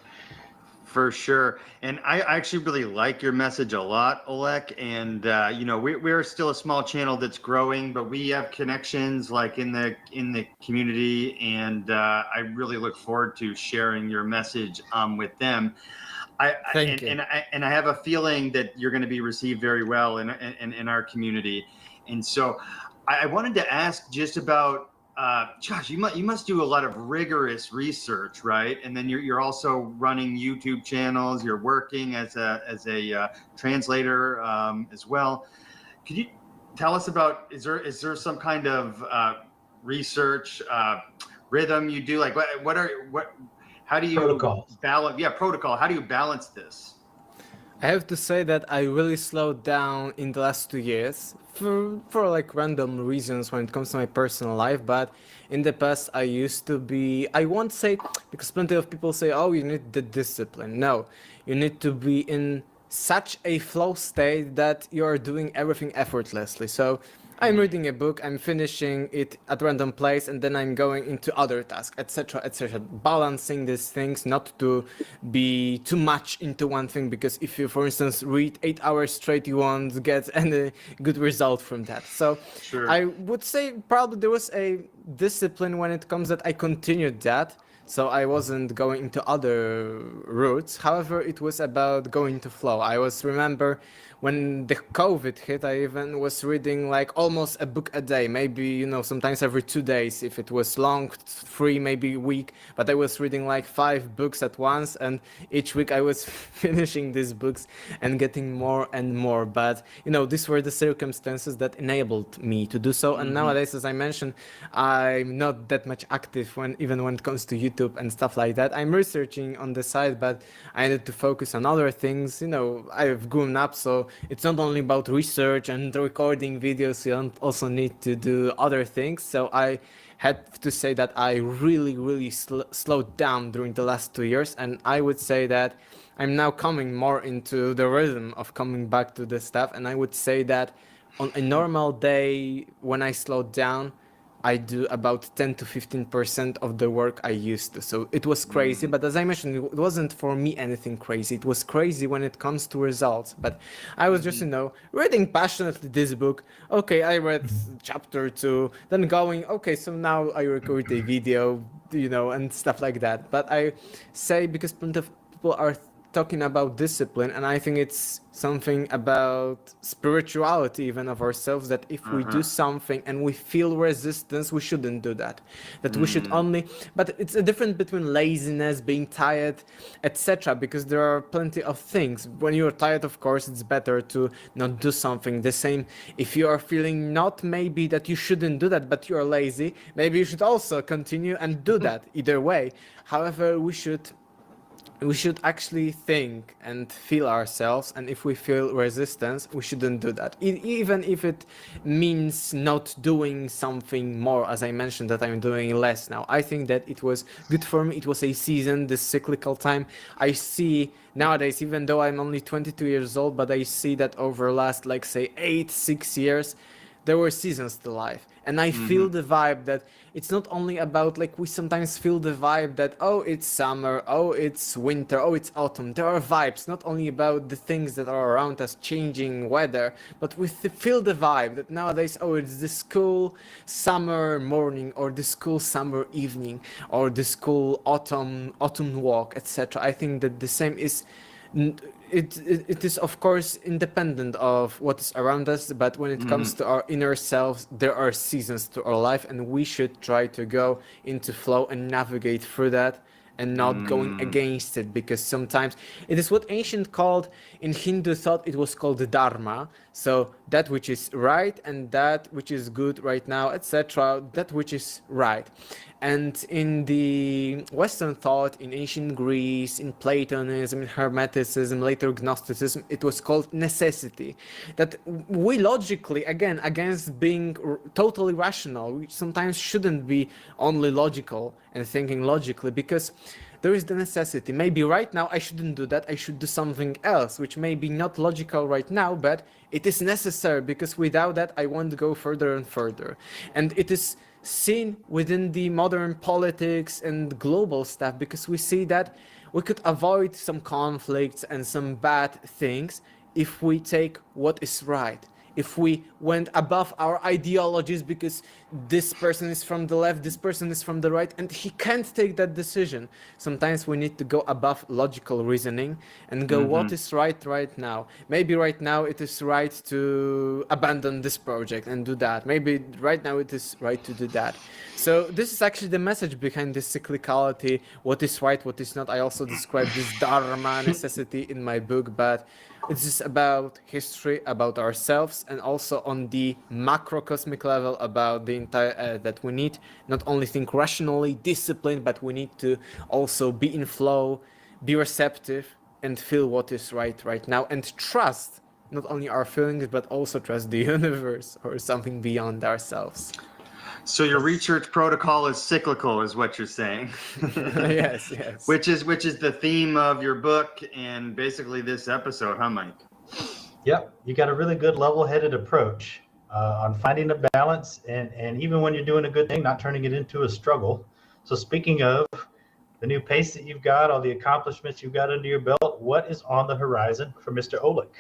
For sure. And I actually really like your message a lot, Olek. And, you know, we're still a small channel that's growing, but we have connections like in the community. And I really look forward to sharing your message with them. Thank you. And I have a feeling that you're going to be received very well in our community. And so I wanted to ask just about, Josh, you must do a lot of rigorous research, right? And then you're also running YouTube channels. You're working as a translator as well. Could you tell us about, is there some kind of research rhythm you do? Like how do you balance? Yeah, protocol. How do you balance this? I have to say that I really slowed down in the last 2 years for like random reasons when it comes to my personal life, but in the past I used to be, I won't say, because plenty of people say, oh, you need the discipline. No, you need to be in such a flow state that you are doing everything effortlessly. So I'm reading a book, I'm finishing it at random place, and then I'm going into other tasks, etc., etc. Balancing these things, not to be too much into one thing, because if you, for instance, read 8 hours straight, you won't get any good result from that. So Sure. I would say probably there was a discipline when it comes that I continued that. So I wasn't going into other routes. However, it was about going to flow. I remember when the COVID hit, I even was reading like almost a book a day, maybe, you know, sometimes every 2 days. If it was long, 3, maybe a week, but I was reading like 5 books at once, and each week I was finishing these books and getting more and more. But, you know, these were the circumstances that enabled me to do so. And nowadays, as I mentioned, I'm not that much active even when it comes to YouTube and stuff like that. I'm researching on the side, but I need to focus on other things. You know, I've grown up, so it's not only about research and recording videos, you also need to do other things. So I had to say that I really slowed down during the last 2 years, and I would say that I'm now coming more into the rhythm of coming back to the stuff. And I would say that on a normal day, when I slow down, I do about 10 to 15% of the work I used to. So it was crazy, but as I mentioned, it wasn't for me anything crazy. It was crazy when it comes to results. But I was just, you know, reading passionately this book. Okay, I read chapter 2, then going, okay, so now I record a video, you know, and stuff like that. But I say, because plenty of people are talking about discipline, and I think it's something about spirituality even of ourselves, that if we do something and we feel resistance, we shouldn't do that. That we should only, but it's a difference between laziness, being tired, etc. Because there are plenty of things. When you're tired, of course, it's better to not do something. The same if you are feeling not maybe that you shouldn't do that, but you're lazy, maybe you should also continue and do that. Either way. However, we should actually think and feel ourselves, and if we feel resistance, we shouldn't do that, even if it means not doing something more. As I mentioned, that I'm doing less now, I think that it was good for me. It was a season, this cyclical time. I see nowadays, even though I'm only 22 years old, but I see that over last, like, say 6 years, there were seasons to life, and I feel the vibe that it's not only about, like, we sometimes feel the vibe that, oh, it's summer, oh, it's winter, oh, it's autumn. There are vibes, not only about the things that are around us, changing weather, but we feel the vibe that nowadays, oh, it's this cool summer morning, or this cool summer evening, or this cool autumn walk, etc. I think that the same is. It is, of course, independent of what is around us, but when it comes to our inner selves, there are seasons to our life, and we should try to go into flow and navigate through that, and not going against it, because sometimes it is what ancient called, in Hindu thought, it was called the dharma. So that which is right and that which is good right now, etc., that which is right. And in the Western thought, in ancient Greece, in Platonism, in Hermeticism, later Gnosticism, it was called necessity. That we logically, again, against being totally rational, we sometimes shouldn't be only logical and thinking logically, because there is the necessity. Maybe right now I shouldn't do that, I should do something else, which may be not logical right now, but it is necessary, because without that I won't go further and further. And it is seen within the modern politics and global stuff, because we see that we could avoid some conflicts and some bad things if we take what is right. If we went above our ideologies, because this person is from the left, this person is from the right, and he can't take that decision. Sometimes we need to go above logical reasoning and go, what is right now? Maybe right now it is right to abandon this project and do that. Maybe right now it is right to do that. So this is actually the message behind this cyclicality, what is right, what is not. I also describe this dharma necessity in my book, but it's just about history, about ourselves, and also on the macrocosmic level about the entire that we need not only think rationally, disciplined, but we need to also be in flow, be receptive, and feel what is right now, and trust not only our feelings, but also trust the universe or something beyond ourselves. So your research protocol is cyclical, is what you're saying. Yes. Which is the theme of your book and basically this episode, huh, Mike? Yep, you got a really good level-headed approach on finding a balance, and even when you're doing a good thing, not turning it into a struggle. So speaking of the new pace that you've got, all the accomplishments you've got under your belt, what is on the horizon for Mr. Olek?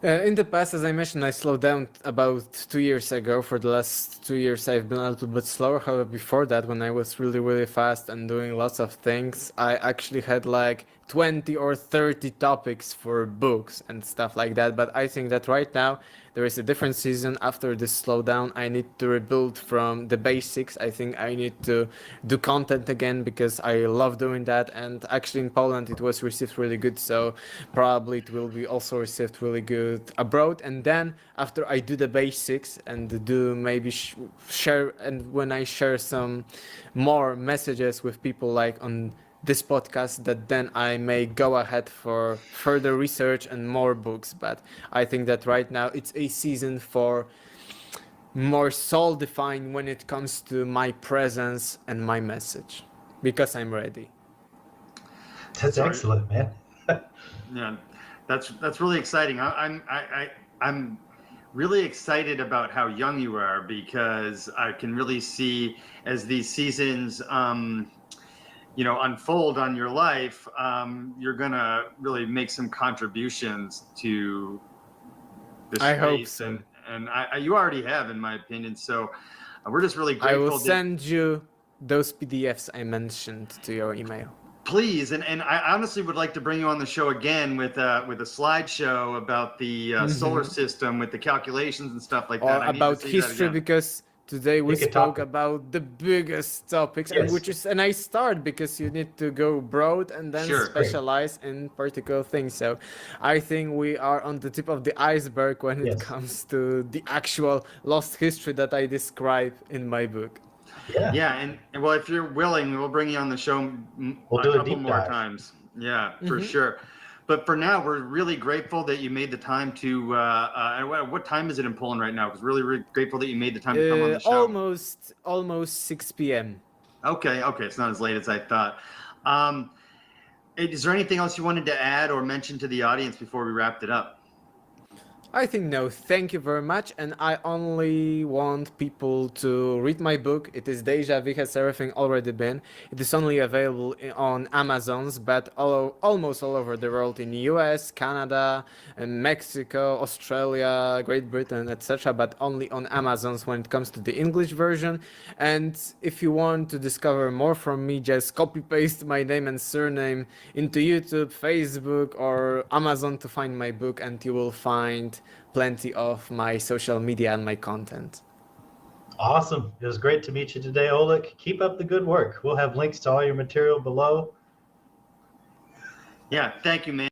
In the past, as I mentioned, I slowed down about 2 years ago. For the last 2 years, I've been a little bit slower. However, before that, when I was really fast and doing lots of things, I actually had like 20 or 30 topics for books and stuff like that. But I think that right now, there is a different season. After this slowdown, I need to rebuild from the basics. I think I need to do content again, because I love doing that. And actually in Poland, it was received really good. So probably it will be also received really good abroad. And then after I do the basics and do maybe share, and when I share some more messages with people like on this podcast, that then I may go ahead for further research and more books. But I think that right now it's a season for more soul defined when it comes to my presence and my message, because I'm ready. That's excellent, man. Yeah, that's really exciting. I'm really excited about how young you are, because I can really see as these seasons unfold on your life, you're gonna really make some contributions to this I space, hope so. and you already have, in my opinion. So we're just really grateful. I will send you those PDFs I mentioned to your email. Please, and I honestly would like to bring you on the show again with a slideshow about the solar system with the calculations and stuff like that. Or I need to about see that history, again. because today we Pick a spoke topic. about the biggest topics, Yes. and which is a nice start because you need to go broad and then Sure. specialize in particular things. So I think we are on the tip of the iceberg when it Yes. comes to the actual lost history that I describe in my book. Yeah. Yeah, and well, if you're willing, we'll bring you on the show We'll a do a couple deep more dive. times. Yeah, for sure. But for now, we're really grateful that you made the time to. What time is it in Poland right now? Because really grateful that you made the time to come on the show. Almost 6 p.m. Okay, it's not as late as I thought. Is there anything else you wanted to add or mention to the audience before we wrapped it up? I think no, thank you very much, and I only want people to read my book. It is Déjà Vu, has everything already been. It is only available on Amazons, but almost all over the world, in US, Canada, and Mexico, Australia, Great Britain, etc., but only on Amazons when it comes to the English version. And if you want to discover more from me, just copy-paste my name and surname into YouTube, Facebook, or Amazon to find my book, and you will find plenty of my social media and my content. Awesome. It was great to meet you today, Olek. Keep up the good work. We'll have links to all your material below. Yeah, thank you, man.